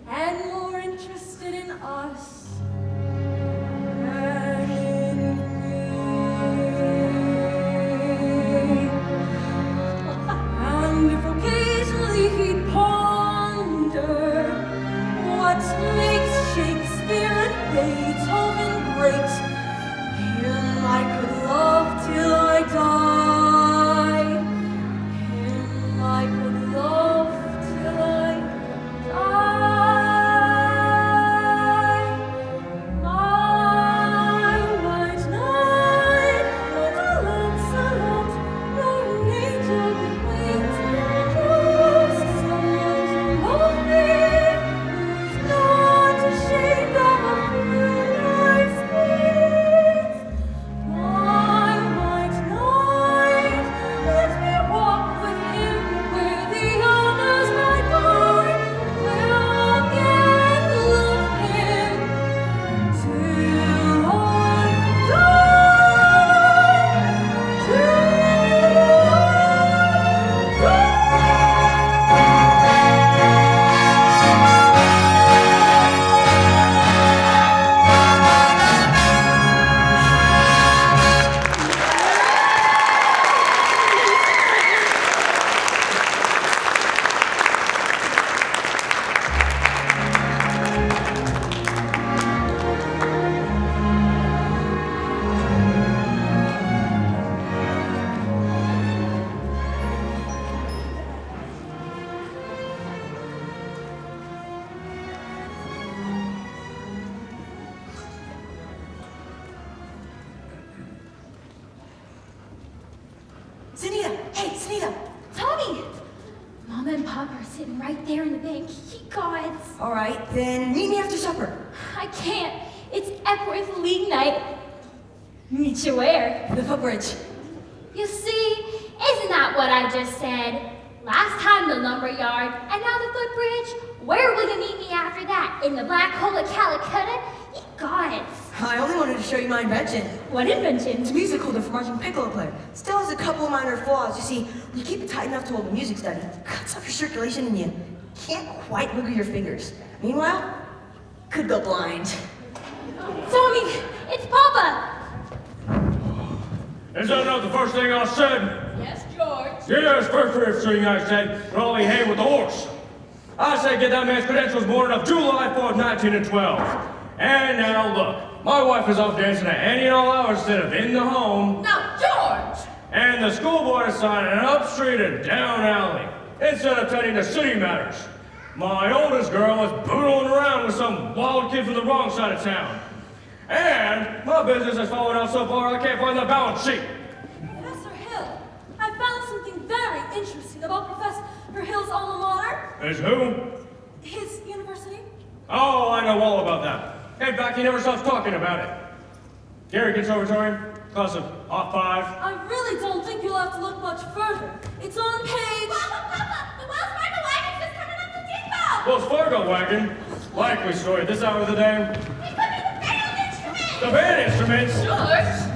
and more interested in us than in me. And if occasionally he'd ponder what makes Shakespeare and Beethoven great, him I could love till I die. Him I could love till I die. Sunita. Tommy! Mama and Papa are sitting right there in the bank. Ye gods. All right, then meet me after supper. I can't. It's Epworth League night. Meet you where? The footbridge. You see, isn't that what I just said? Last time the lumber yard, and now the footbridge. Where will you meet me after that? In the black hole of Calicut? Ye gods. I only wanted to show you my invention. What invention? It's a music holder for marching piccolo player. Still has a couple of minor flaws. You see, when you keep it tight enough to hold a music study, it cuts off your circulation and you can't quite wiggle your fingers. Meanwhile, could go blind. Tommy, it's Papa. Is that not the first thing I said? Yes, George. Yes, first thing I said, Raleigh hay with the horse. I said get that man's credentials morning of July 4th, 1912. And now look, my wife is off dancing at any and all hours instead of in the home. Now, George! And the school board is signing an up street and down alley instead of tending to city matters. My oldest girl is boodling around with some wild kid from the wrong side of town. And my business has fallen out so far I can't find the balance sheet. Professor Hill, I found something very interesting about Professor Hill's alma mater. Is who? His university. Oh, I know all about that. In fact, he never stops talking about it. Gary Conservatory, class of 5. I really don't think you'll have to look much further. It's on page... Papa! The Wells Fargo wagon's just coming up the depot! Wells Fargo wagon? Likely story at this hour of the day. It could be the band instruments! The band instruments? George!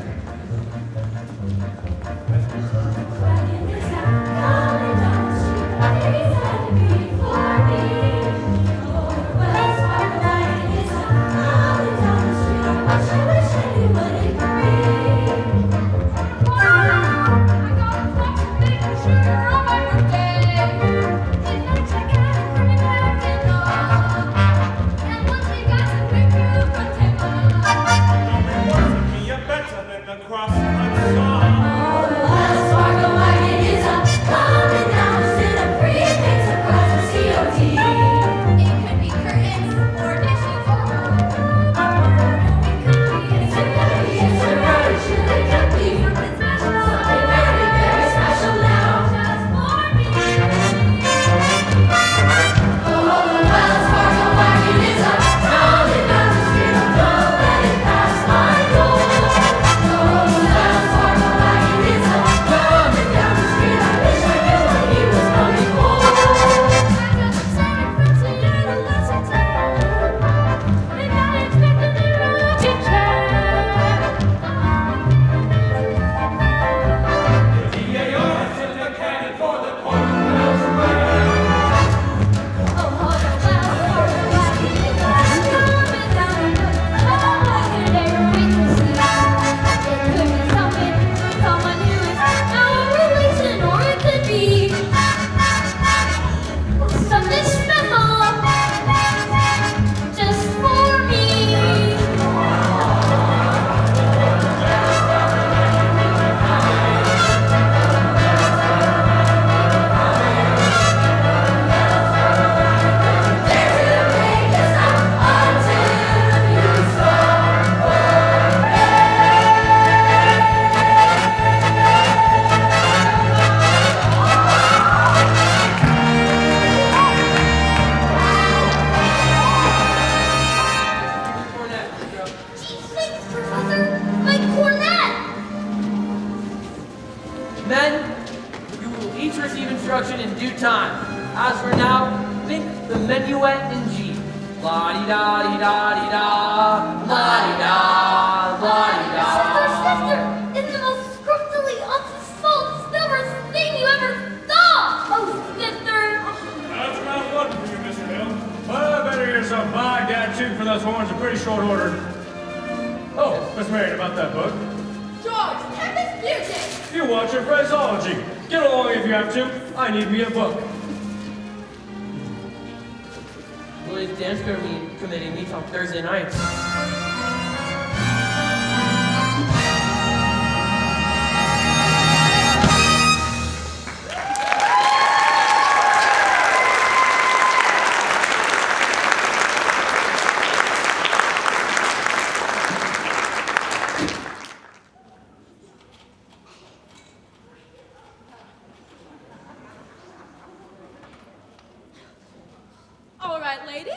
Thursday nights.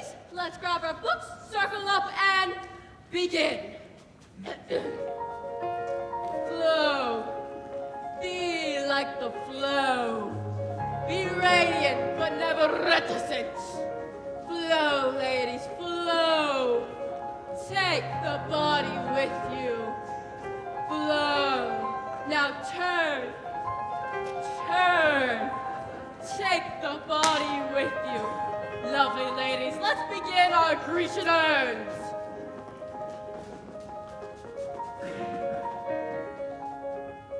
ladies, let's grab our books, circle up, and begin. Flow. Be like the flow. Be radiant, but never reticent. Flow, ladies, flow. Take the body with you. Flow. Now turn. Turn. Take the body with you. Lovely ladies, let's begin our Grecian urns.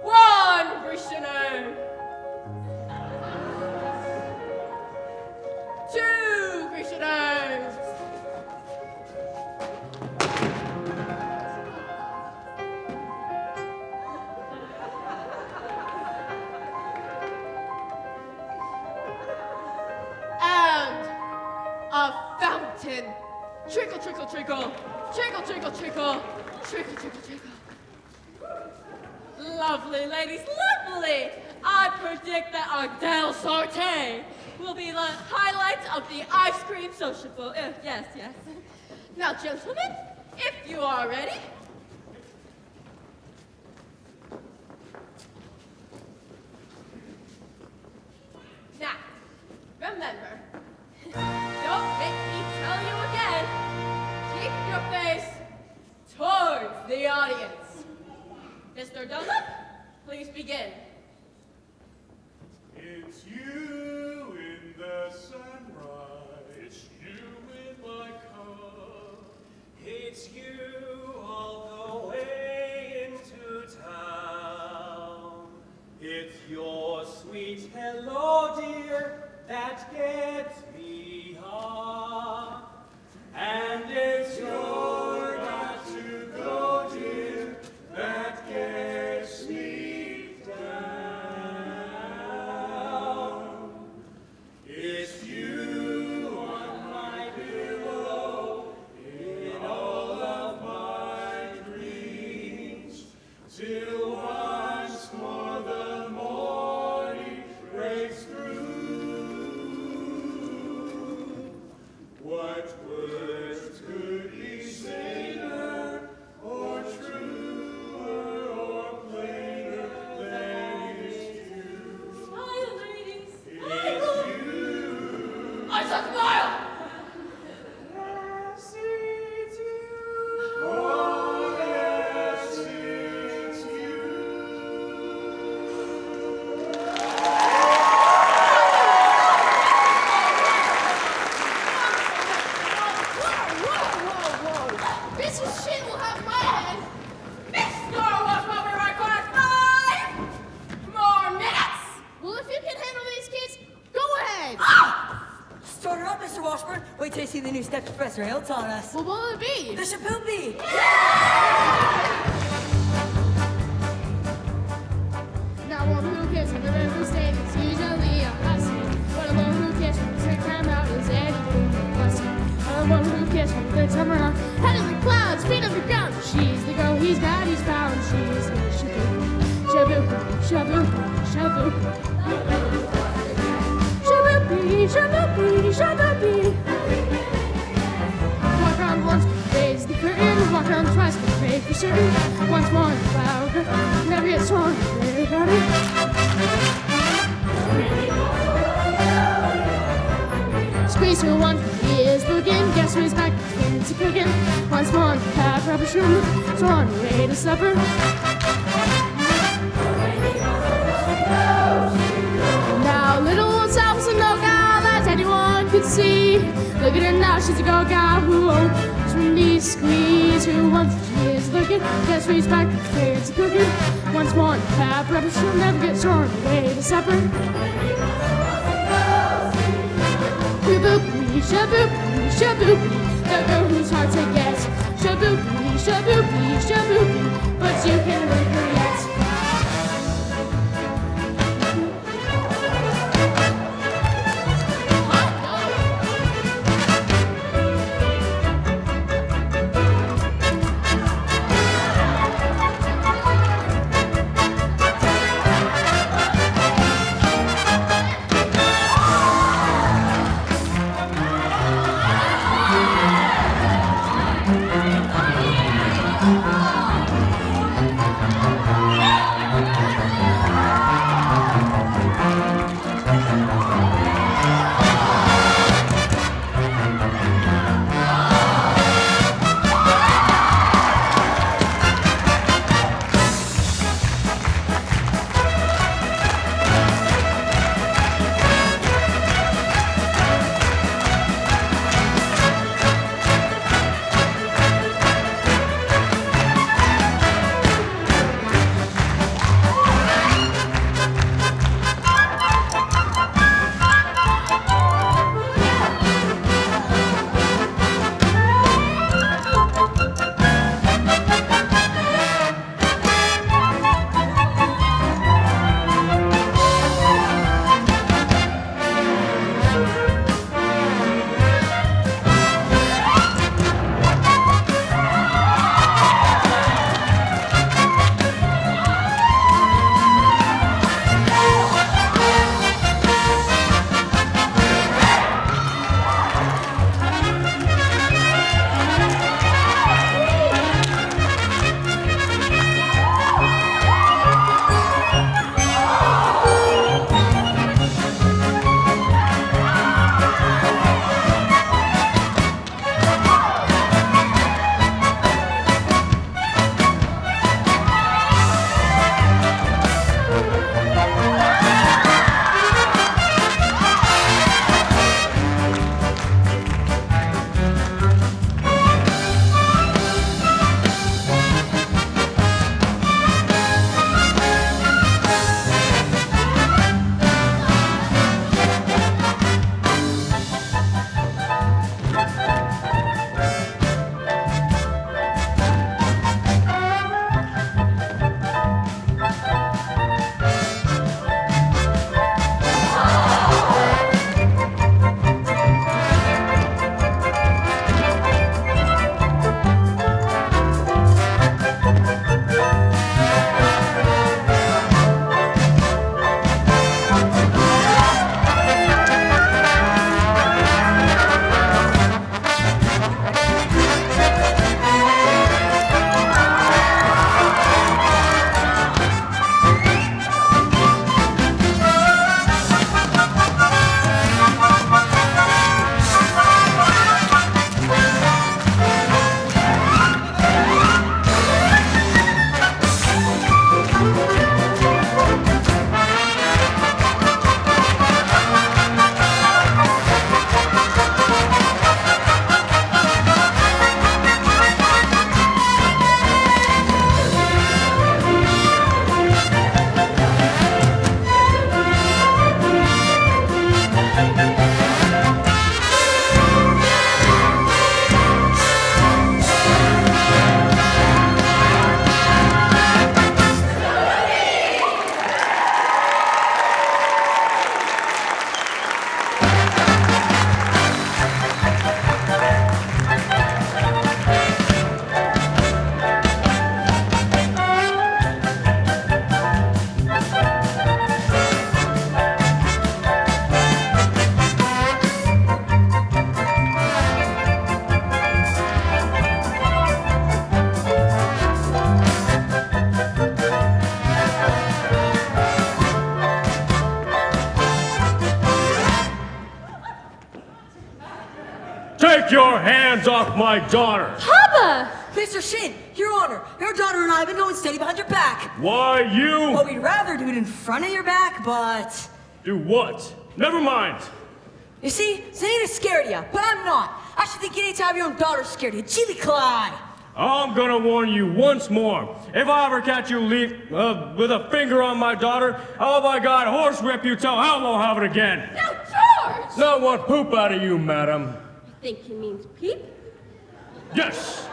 One Grecian urn. Two Grecian urns. And a fountain. Trickle, trickle, trickle. Trickle, trickle, trickle. Trickle, trickle, trickle. Lovely, ladies, lovely. I predict that our Del Sorte will be the highlights of the ice cream sociable. Yes, yes. Now, gentlemen, if you are ready. Now, remember, don't make me tell you again. Keep your face towards the audience. Mr. Dunlop, please begin. It's you in the sunrise, it's you in my car, it's you all the way into town. It's your sweet hello, dear, that gets me hot. And it's your got to go, dear, that gets me down. It's you on my pillow in all of my dreams, till once more the morning breaks through. What words could be saner or truer or plainer than it's you? Smile, ladies. It's you. I said smile! Yes, it's you. Oh, yes, it's you. Whoa! This is shit will have my head. Mr. West will be right back. 5 more minutes! Well, if you can handle these kids, go ahead. Start her up, Mr. Washburn. Wait till you see the new step Professor Hill taught us. What will it be? The Shapoopy. Now one who cares from the river state is usually a hussy. But the one who cares from the sick time out is anything but fussy. The one who cares from the time around, head in the clouds, feet on the ground. She's the girl he's got, he's found. She's the shaboopy, shaboopy, shaboopy, shaboopy, shaboopy, shaboopy. Walk around once, raise the curtain. Walk around twice, but pray for certain. Once more in the cloud, never get sworn. Everybody. Squeeze her once, he is looking. Guess who's back? Fancy cooking. Once more in the cab, rubber shoe. So on the way to supper. Now little old Sal's a no-gal that anyone could see. Look at her now, she's a go-gal who won't really squeeze. Who once she is looking, guess who's back? Fancy cooking. Once more in the cab, rubber she'll never get sore on the way to supper. Shaboopy, shaboopy, shaboopy, the girl whose hard to get. Shaboopy, shaboopy, shaboopy, but you can leave her yet. hands off my daughter! Papa! Mr. Shin, Your Honor, your daughter and I have been going steady behind your back. Why, you? Well, we'd rather do it in front of your back, but... Do what? Never mind. You see, Zanita's scared of you, but I'm not. I should think you need to have your own daughter scared of you. Chili Clyde! I'm gonna warn you once more. If I ever catch you with a finger on my daughter, oh my God, horsewhip you till hell won't have it again. Now, George! Not one poop out of you, madam. I think he means peep. Yes.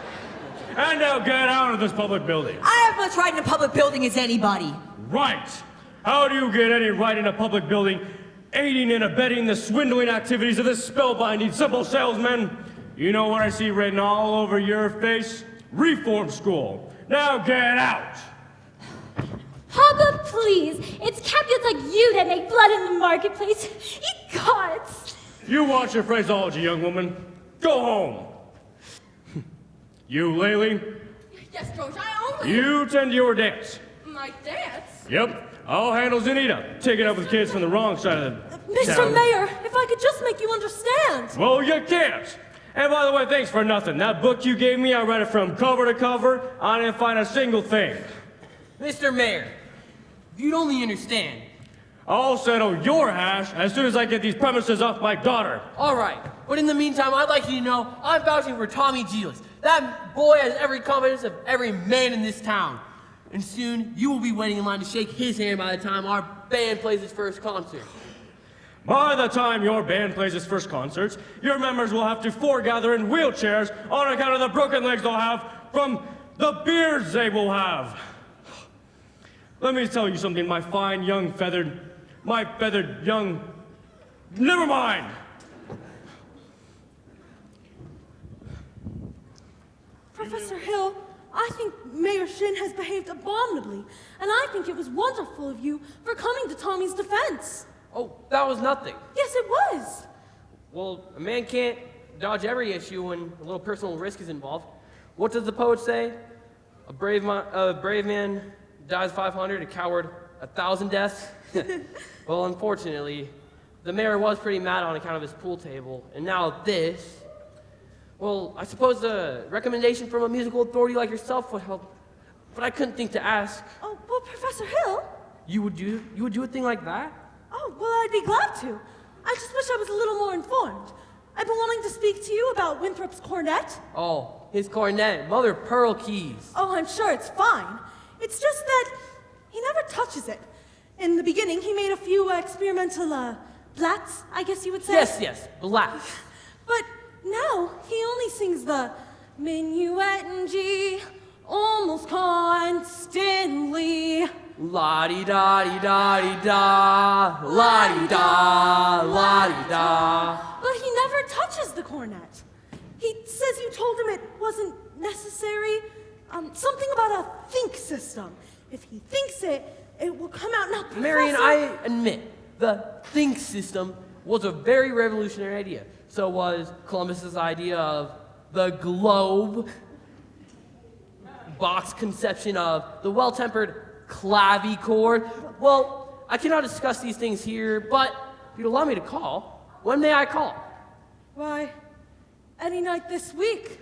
And now get out of this public building. I have much right in a public building as anybody. Right. How do you get any right in a public building aiding and abetting the swindling activities of this spellbinding simple salesman? You know what I see written all over your face? Reform school. Now get out. Papa, please. It's captains like you that make blood in the marketplace. You gods. You watch your phraseology, young woman. Go home. You, Laylee, Yes, George, I only... you tend to your dance. My dance? Yep, I'll handle Zanita. Take it up with kids from the wrong side of the Mr. town. Mayor, if I could just make you understand. Well, you can't. And by the way, thanks for nothing. That book you gave me, I read it from cover to cover. I didn't find a single thing. Mr. Mayor, you'd only understand. I'll settle your hash as soon as I get these premises off my daughter. All right, but in the meantime, I'd like you to know I'm vouching for Tommy Giles. That boy has every confidence of every man in this town. And soon, you will be waiting in line to shake his hand by the time our band plays its first concert. By the time your band plays its first concerts, your members will have to foregather in wheelchairs on account of the broken legs they'll have from the beards they will have. Let me tell you something, my fine young feathered young... Never mind! Professor Hill, I think Mayor Shin has behaved abominably, and I think it was wonderful of you for coming to Tommy's defense. Oh, that was nothing. Yes, it was. Well, a man can't dodge every issue when a little personal risk is involved. What does the poet say? A brave man dies 500, a coward 1,000 deaths. Well, unfortunately, the mayor was pretty mad on account of his pool table, and now this. Well, I suppose a recommendation from a musical authority like yourself would help, but I couldn't think to ask. Oh, well, Professor Hill? You would do a thing like that? Oh, well, I'd be glad to. I just wish I was a little more informed. I've been wanting to speak to you about Winthrop's cornet. Oh, his cornet, Mother Pearl keys. Oh, I'm sure it's fine. It's just that he never touches it. In the beginning, he made a few experimental, blats, I guess you would say. Yes, blats. But now, he only sings the minuet in G, almost constantly. La-di-da-di-da-di-da, la-di-da, la-di-da. But he never touches the cornet. He says you told him it wasn't necessary. Something about a think system. If he thinks it, it will come out. Now, Professor... Marion, I admit, the think system was a very revolutionary idea. So was Columbus's idea of the globe, Bach's conception of the well-tempered clavichord. Well, I cannot discuss these things here, but if you'd allow me to call, when may I call? Why, any night this week.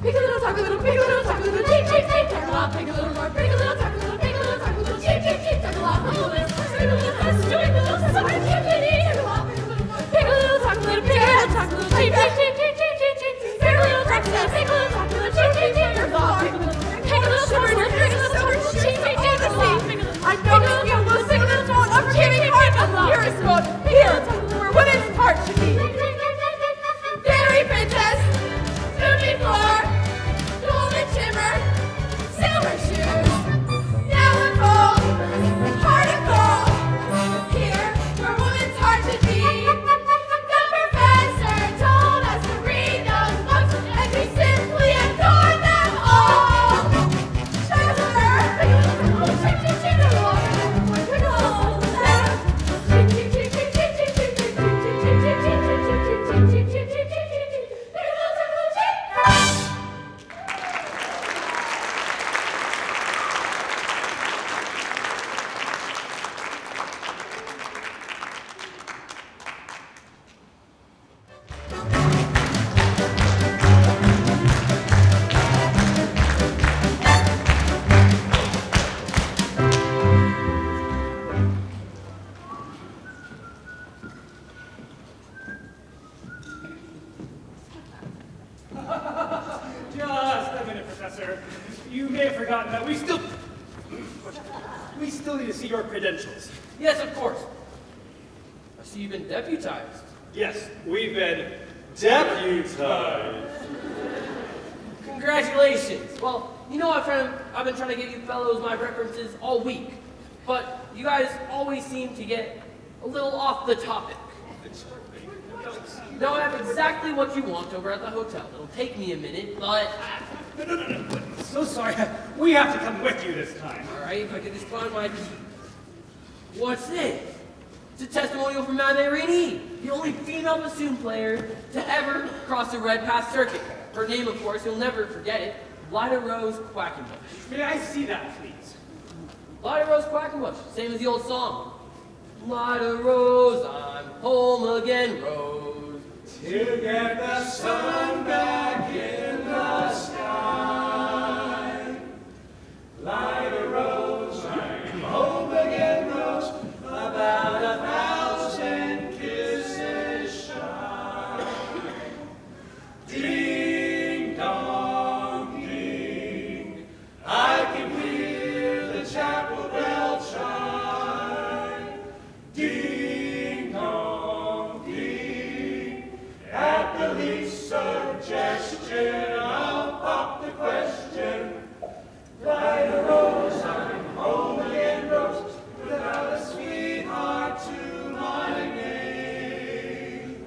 Pick a little, talk a little, pick a little, talk a little, cheep, cheep, cheep, talk a lot, pick a little more, pick a little, talk a little, pick a little, talk a little, cheep, cheep, cheep, talk a lot, pick a little, talk a little, let's do it, a little, summer activity, talk a lot, pick a little more, pick a little, talk a little, pick a little, talk a little, cheep, cheep, cheep, cheep, cheep, cheep, cheep, pick a little, talk a little, pick a little, talk a little, cheep, cheep, cheep, talk a lot, pick a little, summer, pick a little, summer, cheep, cheep, cheep, talk a lot, pick a little, I know you will sing this one of giving heart, here is what, here, where women's heart should be. Fairy princess, stony floor, golden shimmer, silver shoes, now and gold, heart of gold, here sir. You may have forgotten that we still need to see your credentials. Yes, of course. I see you've been deputized. Yes, we've been deputized. Congratulations. Well, you know I've been trying to get you fellows my references all week, but you guys always seem to get a little off the topic. Now I have exactly what you want over at the hotel. It'll take me a minute, but... No. So sorry. We have to come with you this time. All right, if I could just find my key. What's this? It's a testimonial from Madame Irini, the only female bassoon player to ever cross the Red Path circuit. Her name, of course, you'll never forget it, Lida Rose Quackenbush. May I see that, please? Lida Rose Quackenbush, same as the old song. Lida Rose, I'm home again, Rose. To get the sun back in the sky. Light a rose, I'm home again, Rose. About 1,000 kisses shy. Ding dong ding, I can hear the chapel bell chime. Ding dong ding, at the least suggestion, I'll pop the question. Light a rose, I'm home again, Rose, without a sweetheart to my name.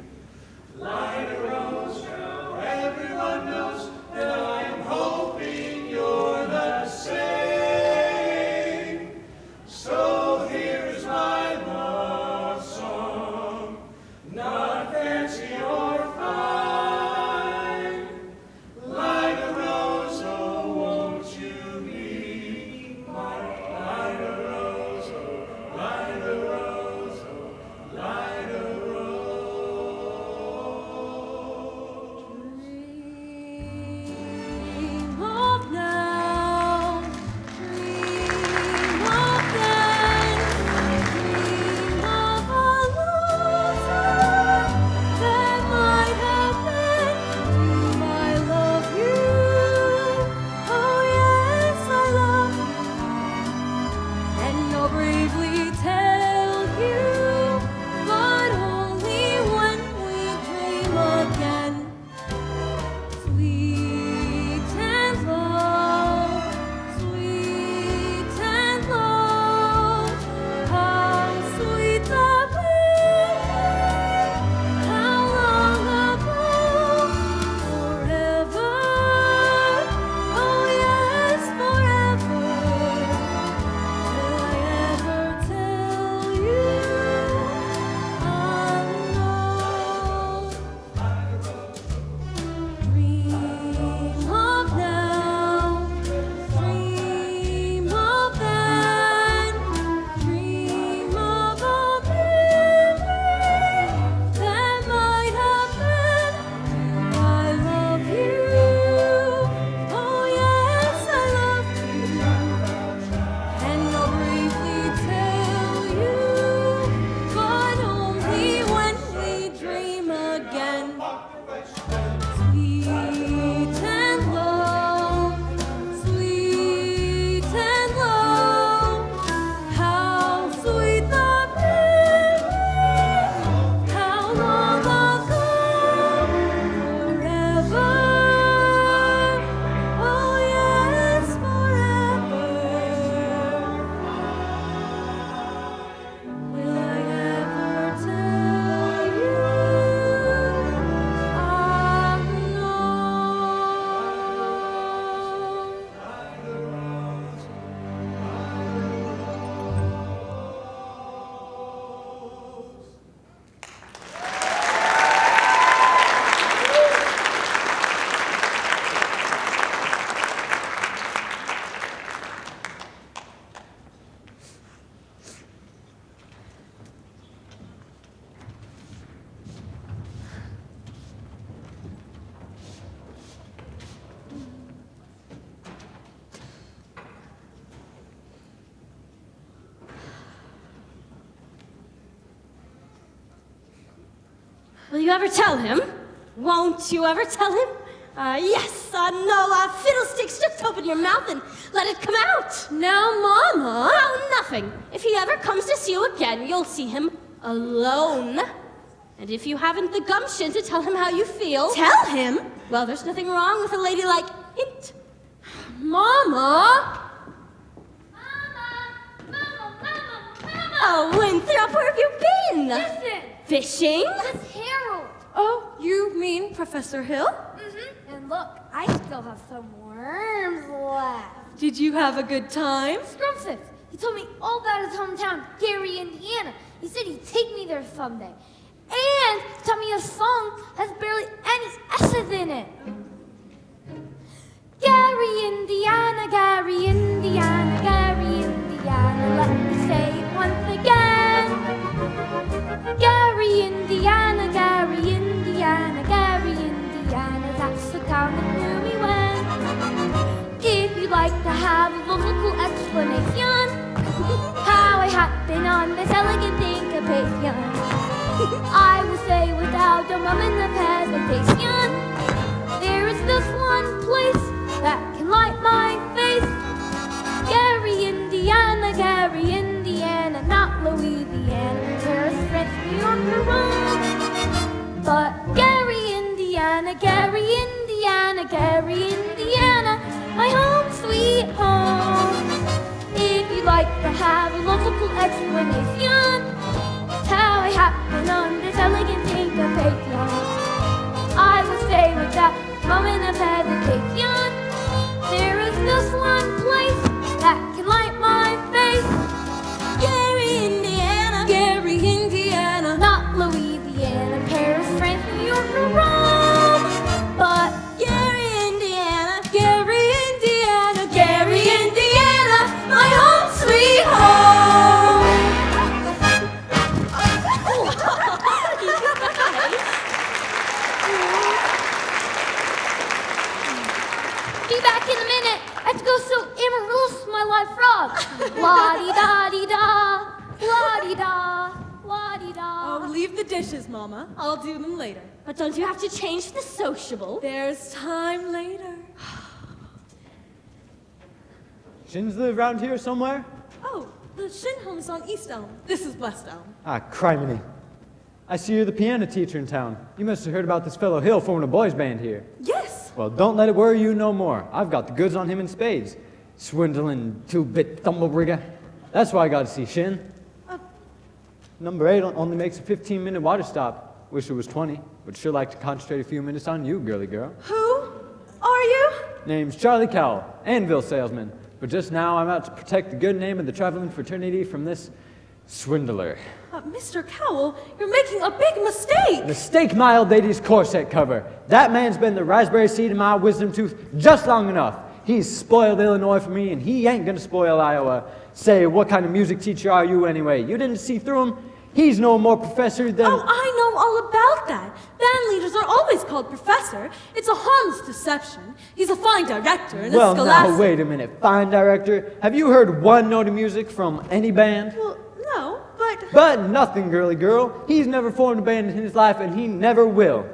Light a rose, now everyone knows that I am hoping you're the same. So here is my love song, not fancy or fine. Light a rose, oh, won't you be mine? Light a rose, oh, light a rose, oh, light a rose. Dream of now, dream of then, dream of a lover that might have been. Do I love you? Oh yes, I love you, and I'll bravely tell you, but only when we dream again. Sweet and low, sweet and low, how sweet the memory, how long ago, forever, oh yes, forever, will I ever tell you I know. Dream of now, dream of then, dream of a memory that might have been. Do I love you? Oh yes, I love you, and I'll bravely tell you, but only when we dream again. Sweet and low, sweet and low, how sweet the memory, how long ago, forever, oh yes, forever, will I ever tell you I know. Will you ever tell him? Won't you ever tell him? No, fiddlesticks, just open your mouth and let it come out. Now, Mama. Oh, nothing. If he ever comes to see you again, you'll see him alone. And if you haven't the gumption to tell him how you feel... Tell him? Well, there's nothing wrong with a ladylike hint. Mama! Oh, Winthrop, where have you been? Listen! Fishing? It's Harold. Oh, you mean Professor Hill? Mm-hmm. And look, I still have some worms left. Did you have a good time? Scrumpfus, he told me all about his hometown, Gary, Indiana. He said he'd take me there someday. And tell me a song has barely any S's in it. Gary, Indiana, Gary, Indiana, Gary, Indiana. Let me say it once again. Gary, Indiana, Gary, Indiana, Gary, Indiana. That's the town that knew me when. If you'd like to have a local explanation, how I happen on this elegant syncopation, I will say without a moment of hesitation, there is this one place that can light my face. Gary, Indiana, Gary, Indiana, not Louisiana, Paris, France, New York, or Rome. But Gary, Indiana, Gary, Indiana, Gary, Indiana, my home, sweet home. If you'd like to have a logical explanation, how I happen on this elegant syncopation, I will say without a moment of hesitation, there is this one place that can light my face. Gary, Indiana, Gary, Indiana, not Louisiana, Paris, France, New York, or Rome. But Gary, Indiana, Gary, Indiana, Gary, Indiana, my home, sweet home. Be back in a minute. I have to go so Amaryllis, my live frog. La-di-da-di-da, la-di-da, la-di-da. Oh, leave the dishes, Mama. I'll do them later. But don't you have to change the sociable? There's time later. Shins live around here somewhere? Oh, the Shin home is on East Elm. This is West Elm. Ah, criminy. I see you're the piano teacher in town. You must have heard about this fellow Hill forming a boys' band here. Yes. Well, don't let it worry you no more. I've got the goods on him in spades. Swindling, two-bit thumblebrigger. That's why I got to see Shin. Number 8 only makes a 15-minute water stop. Wish it was 20, but sure like to concentrate a few minutes on you, girly girl. Who are you? Name's Charlie Cowell, anvil salesman. But just now I'm out to protect the good name of the traveling fraternity from this swindler. Mr. Cowell, you're making a big mistake. Mistake my old lady's corset cover. That man's been the raspberry seed in my wisdom tooth just long enough. He's spoiled Illinois for me, and he ain't gonna spoil Iowa. Say, what kind of music teacher are you anyway? You didn't see through him? He's no more professor than... Oh, I know all about that. Band leaders are always called professor. It's a harmless deception. He's a fine director and Well, a scholastic... now, wait a minute. Fine director? Have you heard one note of music from any band? Well, no, but... But nothing, girly girl. He's never formed a band in his life, and he never will.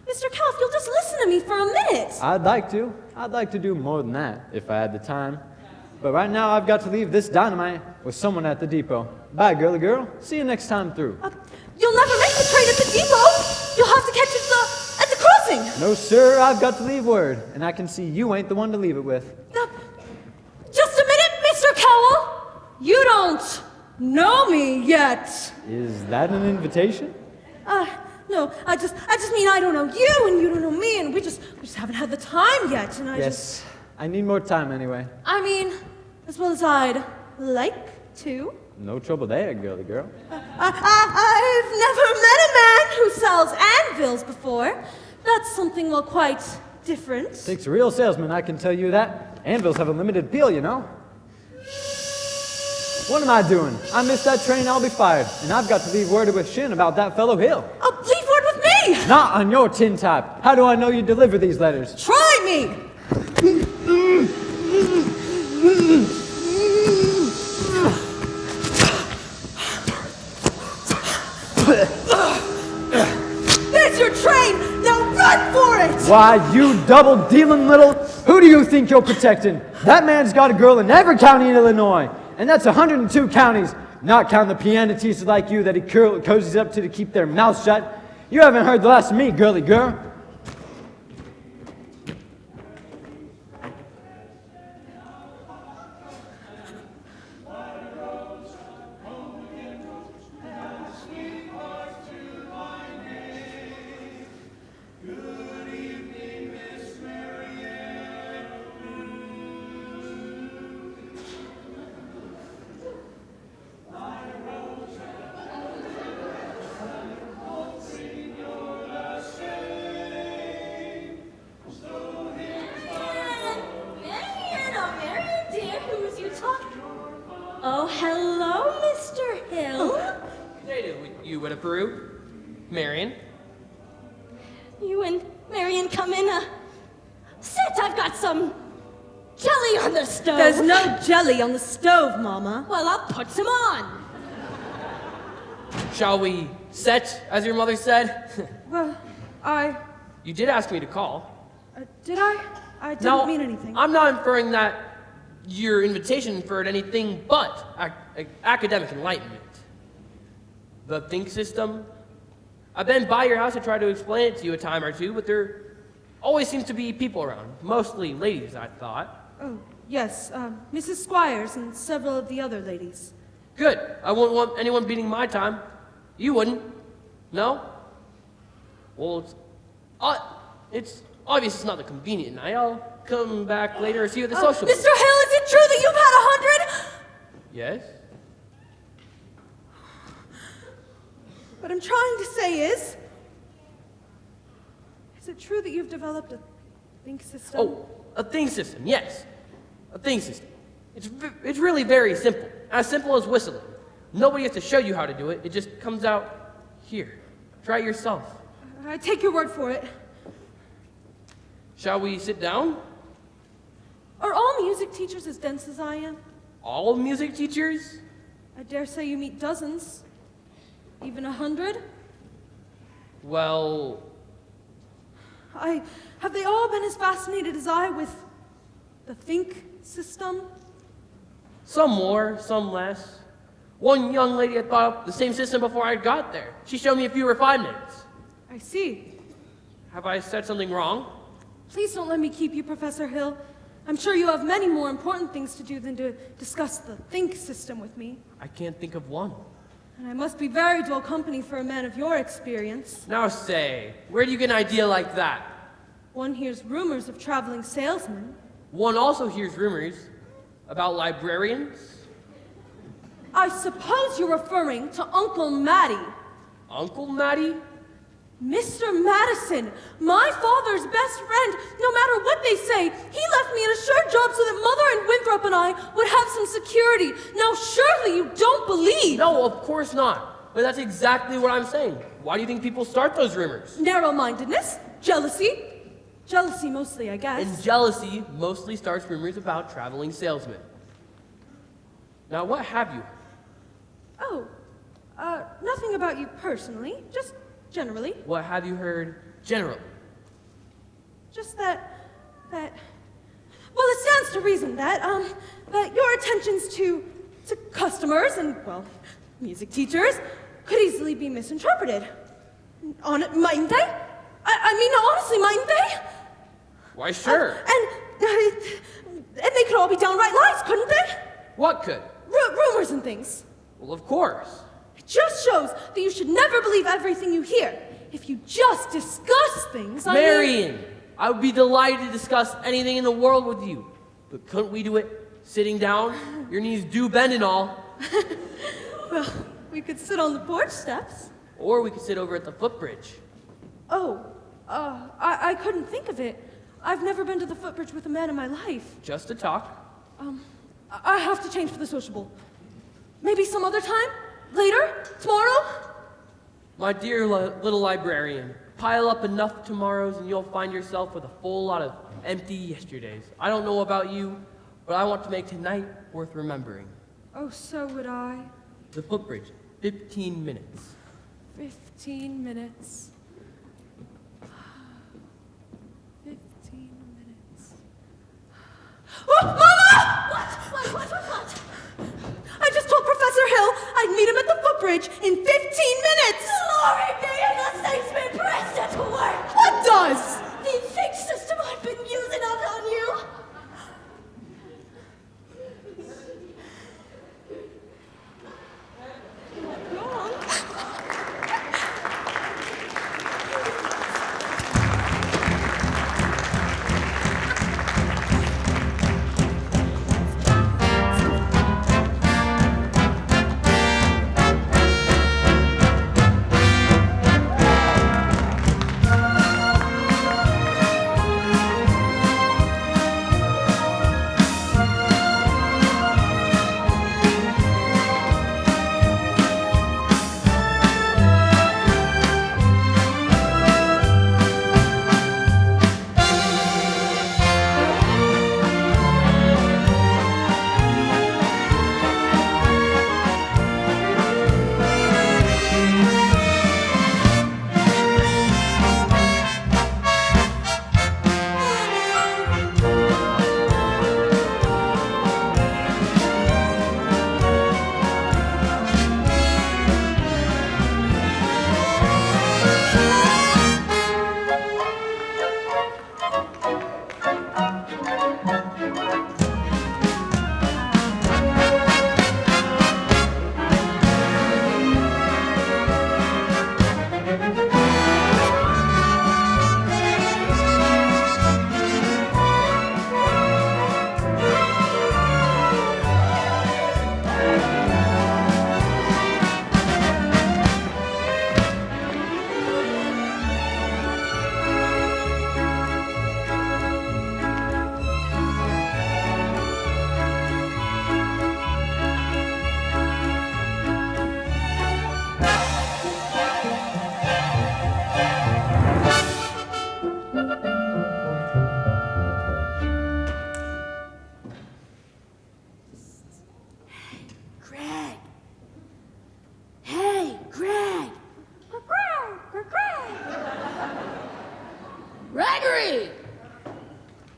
Mr. Cowell, if you'll just listen to me for a minute. I'd like to. I'd like to do more than that, if I had the time. But right now, I've got to leave this dynamite with someone at the depot. Bye, girly girl. See you next time through. You'll never make the train at the depot. You'll have to catch it at the crossing. No, sir. I've got to leave word, and I can see you ain't the one to leave it with. Just a minute, Mr. Cowell. You don't know me yet. Is that an invitation? No, I just mean I don't know you, and you don't know me, and we just haven't had the time yet, and Yes, I need more time anyway. I mean, as well as I'd like to. No trouble there, girly girl. I've never met a man who sells anvils before. That's something, well, quite different. Takes a real salesman, I can tell you that. Anvils have a limited appeal, you know. What am I doing? I missed that train, I'll be fired. And I've got to leave word with Shin about that fellow Hill. Oh, leave word with me! Not on your tin type. How do I know you deliver these letters? Try me! There's your train! Now run! run for it! Why, you double-dealing little... Who do you think you're protecting? That man's got a girl in every county in Illinois, and that's 102 counties, not counting the pianists like you that he cozies up to keep their mouths shut. You haven't heard the last of me, girly girl. Oh, hello, Mr. Hill. You would approve? Marion? You and Marion come in. Sit, I've got some jelly on the stove. There's no jelly on the stove, Mama. Well, I'll put some on. Shall we set, as your mother said? Well, You did ask me to call. Did I? I didn't mean anything. I'm not inferring that your invitation inferred anything but academic enlightenment. The think system? I've been by your house to try to explain it to you a time or two, but there always seems to be people around. Mostly ladies, I thought. Oh, yes, Mrs. Squires and several of the other ladies. Good. I wouldn't want anyone beating my time. You wouldn't. No? Well, it's obvious it's not the convenient night. I'll come back later or see you at the social. Mr. Hill, is it true that you've had 100? Yes? What I'm trying to say is it true that you've developed a think system? Oh, a think system, yes. A think system. It's really very simple. As simple as whistling. Nobody has to show you how to do it. It just comes out here. Try it yourself. I take your word for it. Shall we sit down? Are all music teachers as dense as I am? All music teachers? I dare say you meet dozens. Even 100? Well... Have they all been as fascinated as I with the think system? Some more, some less. One young lady had thought up the same system before I got there. She showed me a few refinements. I see. Have I said something wrong? Please don't let me keep you, Professor Hill. I'm sure you have many more important things to do than to discuss the think system with me. I can't think of one. And I must be very dull company for a man of your experience. Now say, where do you get an idea like that? One hears rumors of traveling salesmen. One also hears rumors about librarians. I suppose you're referring to Uncle Matty. Uncle Matty? Mr. Madison, my father's best friend. No matter what they say, he left me an assured job so that Mother and Winthrop and I would have some security. Now, surely you don't believe. No, of course not. But that's exactly what I'm saying. Why do you think people start those rumors? Narrow-mindedness, jealousy. Jealousy mostly, I guess. And jealousy mostly starts rumors about traveling salesmen. Now, what have you? Oh, nothing about you personally, just generally. What have you heard generally? Just that, well, it stands to reason that your attentions to customers and, well, music teachers could easily be misinterpreted. Mightn't they? I mean, honestly, mightn't they? Why, sure. And they could all be downright lies, couldn't they? What could? Rumors and things. Well, of course. It just shows that you should never believe everything you hear. If you just discuss things, Marion, I would be delighted to discuss anything in the world with you. But couldn't we do it sitting down? Your knees do bend and all. Well, we could sit on the porch steps. Or we could sit over at the footbridge. Oh, I couldn't think of it. I've never been to the footbridge with a man in my life. Just to talk. I have to change for the sociable. Maybe some other time? Later? Tomorrow? My dear little librarian, pile up enough tomorrows and you'll find yourself with a full lot of empty yesterdays. I don't know about you, but I want to make tonight worth remembering. Oh, so would I. The footbridge, 15 minutes. 15 minutes. Oh, Mama! What? I just told Professor Hill I'd meet him at the footbridge in 15 minutes! Glory be, and the thing's been pressed into work! What does? The fake system I've been using on you!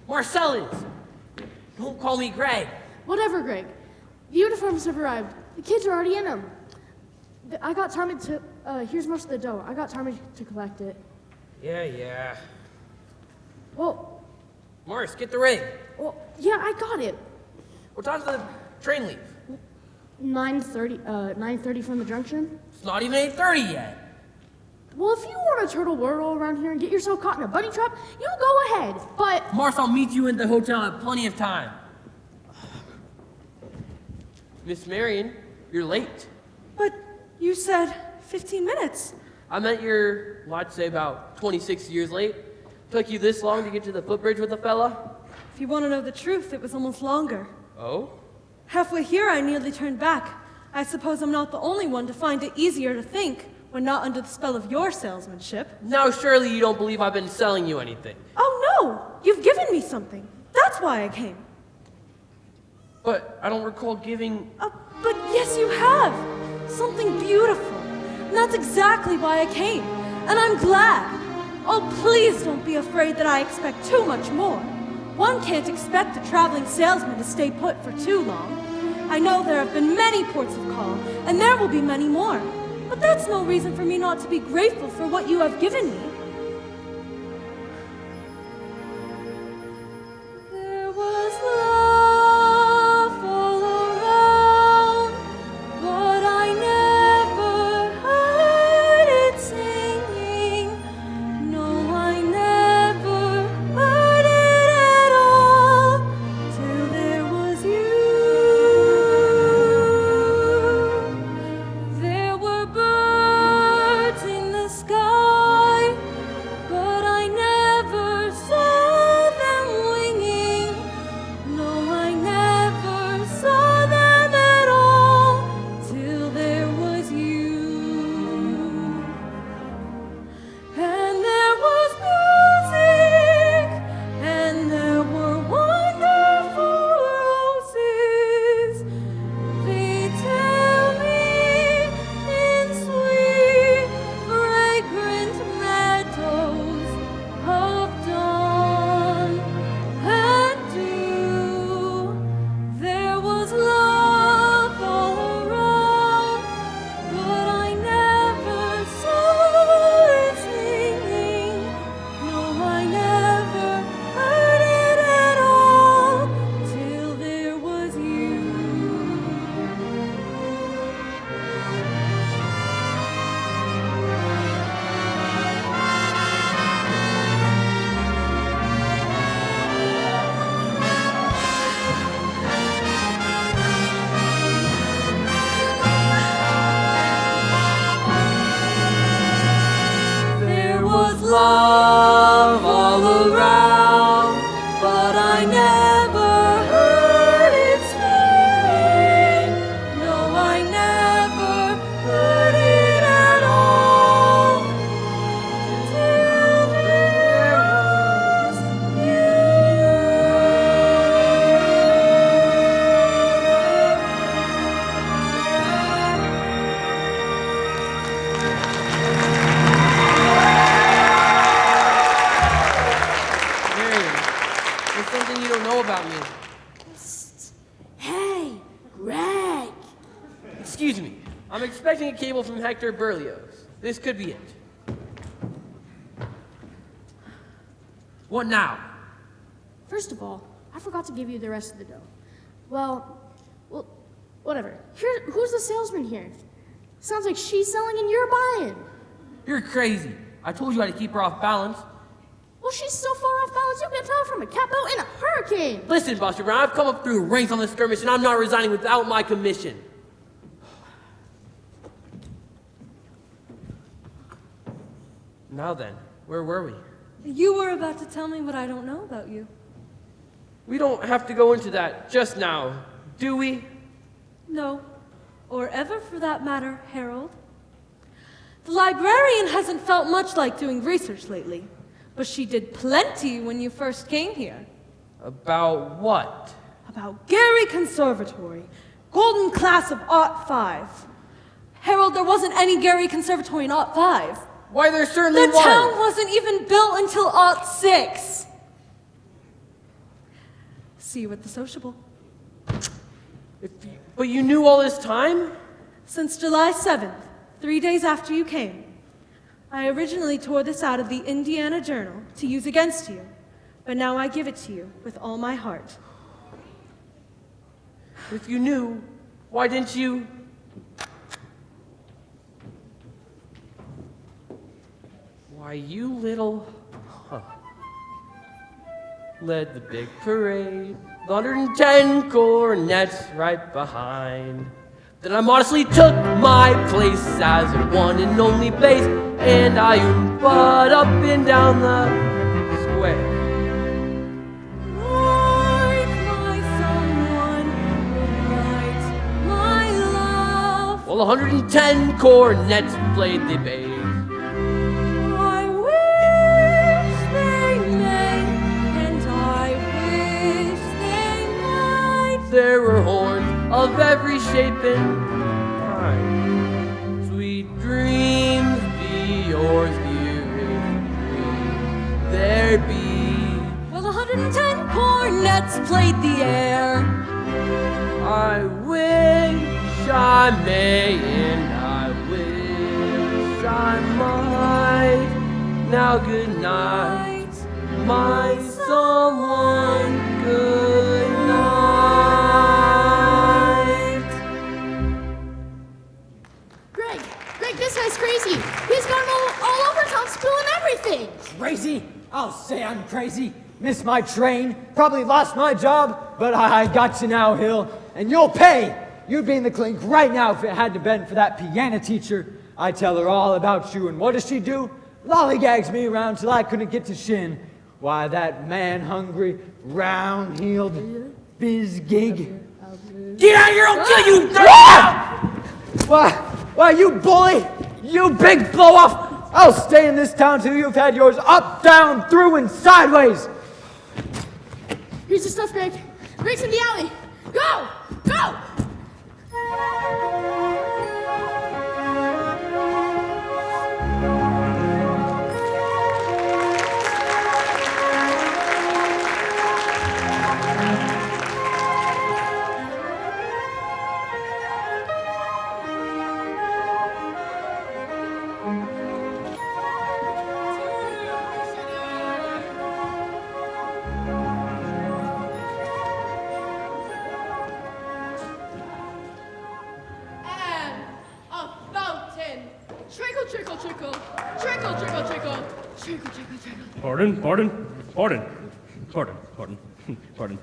Marcellus! Don't call me Greg. Whatever, Greg. The uniforms have arrived. The kids are already in them. I got Tommy to, here's most of the dough. I got Tommy to collect it. Yeah. Well, Morris, get the ring. well, yeah, I got it. What time's the train leave? 9:30 from the junction. It's not even 8:30 yet. Well, if you want to turtle whirl around here and get yourself caught in a bunny trap, you go ahead. But Morris, I'll meet you in the hotel at plenty of time. Miss Marion, you're late. But you said 15 minutes. I meant you're, well, I'd say about 26 years late. Took you this long to get to the footbridge with a fella? If you want to know the truth, it was almost longer. Oh? Halfway here, I nearly turned back. I suppose I'm not the only one to find it easier to think when not under the spell of your salesmanship. Now surely you don't believe I've been selling you anything. Oh no! You've given me something. That's why I came. But I don't recall giving... But yes, you have. Something beautiful. And that's exactly why I came. And I'm glad. Oh, please don't be afraid that I expect too much more. One can't expect a traveling salesman to stay put for too long. I know there have been many ports of call, and there will be many more. But that's no reason for me not to be grateful for what you have given me. There was love all around, but I never heard it singing. No, I never heard it at all, till there was you. There were birds in the sky, don't know about me. Hey, Greg. Excuse me. I'm expecting a cable from Hector Berlioz. This could be it. What now? First of all, I forgot to give you the rest of the dough. Well, whatever. Who's the salesman here? Sounds like she's selling and you're buying. You're crazy. I told you how to keep her off balance. Well, she's so far off balance you can tell from a catboat in a hurricane. Listen, Buster Brown, I've come up through the ranks on this skirmish and I'm not resigning without my commission. Now then, where were we? You were about to tell me what I don't know about you. We don't have to go into that just now, do we? No. Or ever for that matter, Harold. The librarian hasn't felt much like doing research lately, but she did plenty when you first came here. About what? About Gary Conservatory, golden class of Art 5. Harold, there wasn't any Gary Conservatory in Art 5. Why, there certainly was. The town wasn't even built until Art 6. See you at the sociable. But you knew all this time? Since July 7th, 3 days after you came. I originally tore this out of the Indiana Journal to use against you, but now I give it to you with all my heart. If you knew, why didn't you? Why, you little... Led the big parade, the 110 cornets right behind. Then I modestly took my place as a one and only bass, and I oom-bud up and down the square. Right, my someone, right, my love. Well, 110 cornets played the bass. I wish they may, and I wish they might. There were horns of every shape and kind. Sweet dreams be yours, dearest dreams there be. Well, 110 cornets played the air. I wish I may and I wish I might. Now good night, my someone, good night. Greg, this guy's crazy. He's gone all over town spilling everything. Crazy? I'll say I'm crazy. Missed my train, probably lost my job, but I got you now, Hill, and you'll pay. You'd be in the clink right now if it hadn't been for that piano teacher. I tell her all about you, and what does she do? Lollygags me around till I couldn't get to shin. Why, that man-hungry, round-heeled biz-gig. Get out here, I'll kill you! Why, you bully, you big blow-off, I'll stay in this town till you've had yours up, down, through, and sideways. Here's the stuff, Greg. Greg's in the alley. Go! Go! Pardon.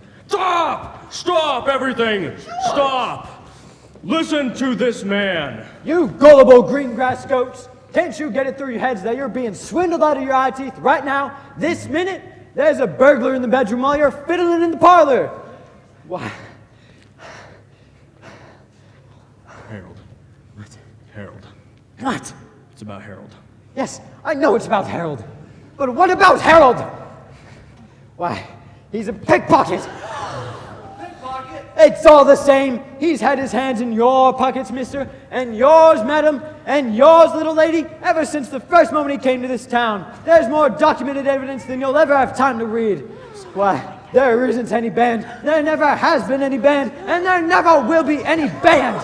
Stop everything! Stop! Listen to this man. You gullible green grass goats. Can't you get it through your heads that you're being swindled out of your eye teeth right now, this minute? There's a burglar in the bedroom while you're fiddling in the parlor. Why? Harold. What? Harold. What? It's about Harold. Yes, I know it's about Harold. But what about Harold? Why, he's a pickpocket. Pickpocket? It's all the same. He's had his hands in your pockets, mister, and yours, madam, and yours, little lady, ever since the first moment he came to this town. There's more documented evidence than you'll ever have time to read. Why, There isn't any band, there never has been any band, and there never will be any band.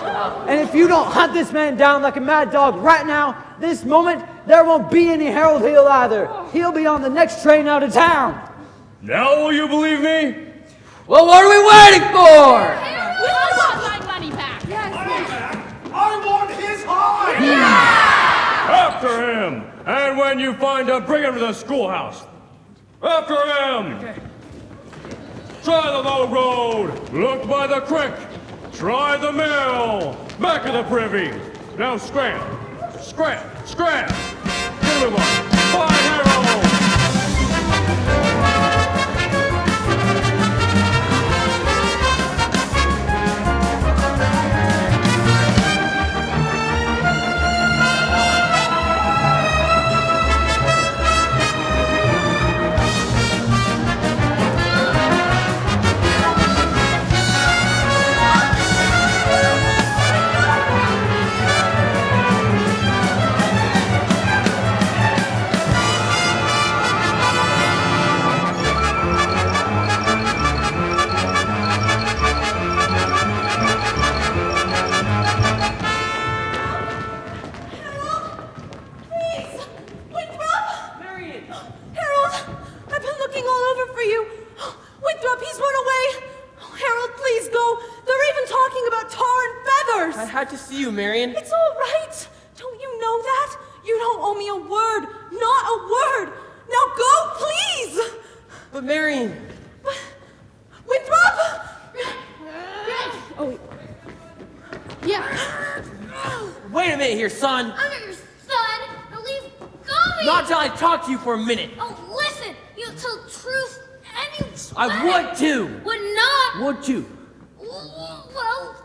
And if you don't hunt this man down like a mad dog right now, this moment, there won't be any Harold Hill either. He'll be on the next train out of town. Now will you believe me? Well, what are we waiting for? We want my money back. I want his hide! After him! And when you find him, bring him to the schoolhouse. After him! Okay. Try the low road. Look by the creek. Try the mill. Back of the privy. Now scram. Scram. Scram. Get him on. Fine Harold! Marion. It's all right. Don't you know that? You don't owe me a word. Not a word. Now go, please. But Marion. Winthrop! Oh, wait. Yeah. Wait a minute here, son. I'm not your son. Now leave go. Not till I talk to you for a minute. Oh, listen. You tell the truth and you I would too. Would not. Would too. Well,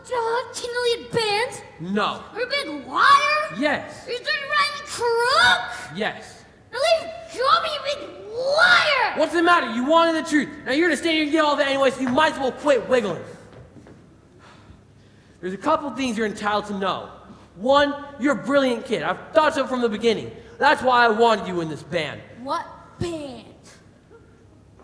can you lead bands? No. You're a big liar? Yes. You're dirty riding crook? Yes. Now leave go, you big liar! What's the matter? You wanted the truth. Now you're gonna stay here and get all that anyway, so you might as well quit wiggling. There's a couple things you're entitled to know. One, you're a brilliant kid. I've thought so from the beginning. That's why I wanted you in this band. What band?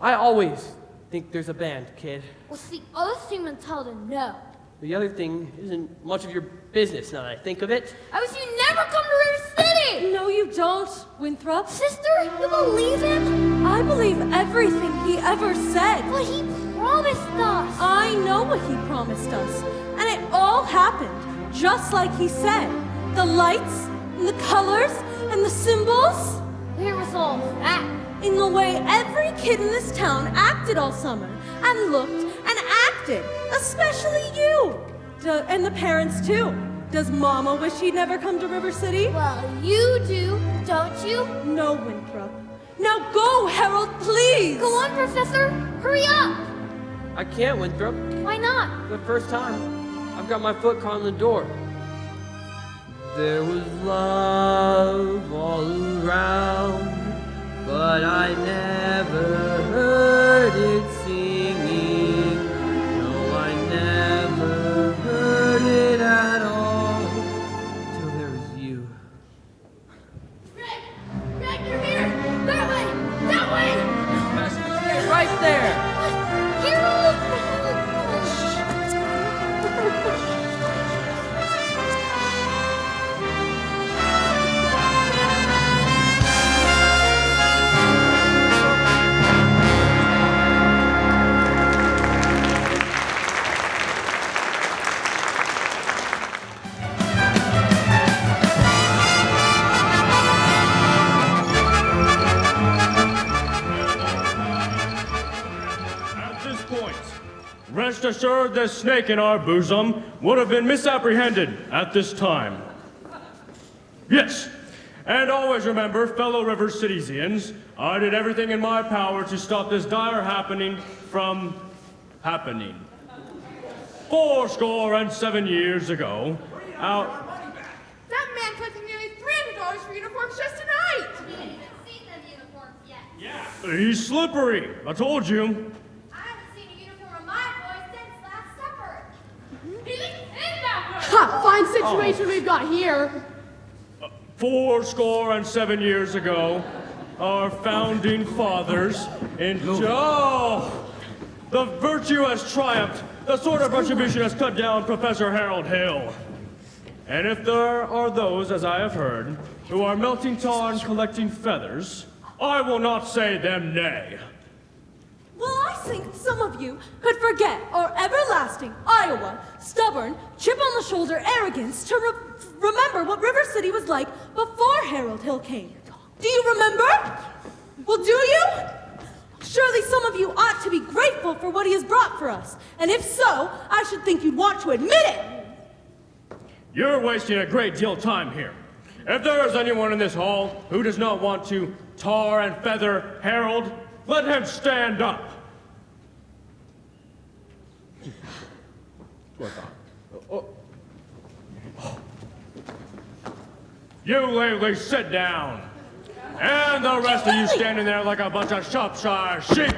I always think there's a band, kid. What's the other thing I'm entitled to know? The other thing isn't much of your business now that I think of it. I wish you never come to River City! No, you don't, Winthrop. Sister, you believe him? I believe everything he ever said. But he promised us. I know what he promised us. And it all happened, just like he said. The lights, and the colors, and the symbols. Where was all that? In the way every kid in this town acted all summer, and looked, and acted. Especially you. And the parents, too. Does Mama wish he'd never come to River City? Well, you do, don't you? No, Winthrop. Now go, Harold, please! Go on, Professor. Hurry up! I can't, Winthrop. Why not? For the first time, I've got my foot caught in the door. There was love all around, but I never heard it singing. No, I never heard it at all, till there was you. Greg, you're here! That way! That way! Right there! Harold! Rest assured this snake in our bosom would have been misapprehended at this time. Yes, and always remember, fellow River Citizians, I did everything in my power to stop this dire happening from happening. 87 years ago, out... That man collected nearly $300 for uniforms just tonight! We haven't even seen them uniforms yet. Yeah. He's slippery, I told you. Ha! Fine situation we've got here. 87 years ago, our founding fathers The virtue has triumphed. The sword of retribution has cut down Professor Harold Hill. And if there are those, as I have heard, who are melting tar and collecting feathers, I will not say them nay. Well, I think some of you could forget our everlasting Iowa, stubborn, chip-on-the-shoulder arrogance to remember what River City was like before Harold Hill came. Do you remember? Well, do you? Surely some of you ought to be grateful for what he has brought for us. And if so, I should think you'd want to admit it. You're wasting a great deal of time here. If there is anyone in this hall who does not want to tar and feather Harold, let him stand up. You lady, sit down. And the rest of you standing there like a bunch of Shropshire sheep.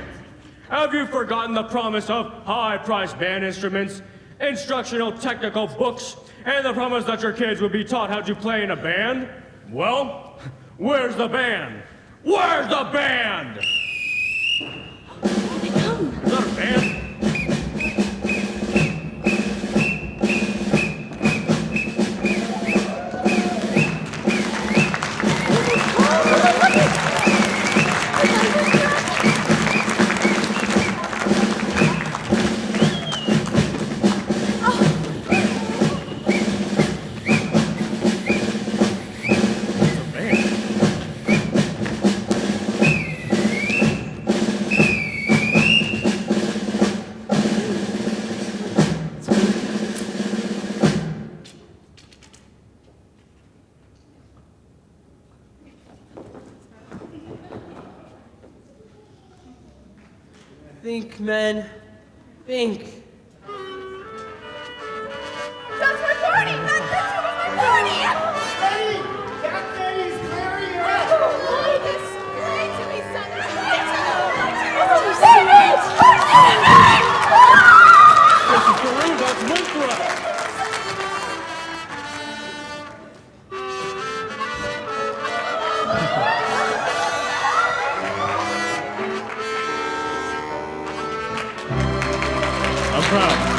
Have you forgotten the promise of high-priced band instruments, instructional technical books, and the promise that your kids would be taught how to play in a band? Well, where's the band? Where's the band? Is that a band? Think, men. Think. That's my party! That picture was my party! Eddie! That Eddie's clearing your head! Why this great to be That's one for us. I'm proud.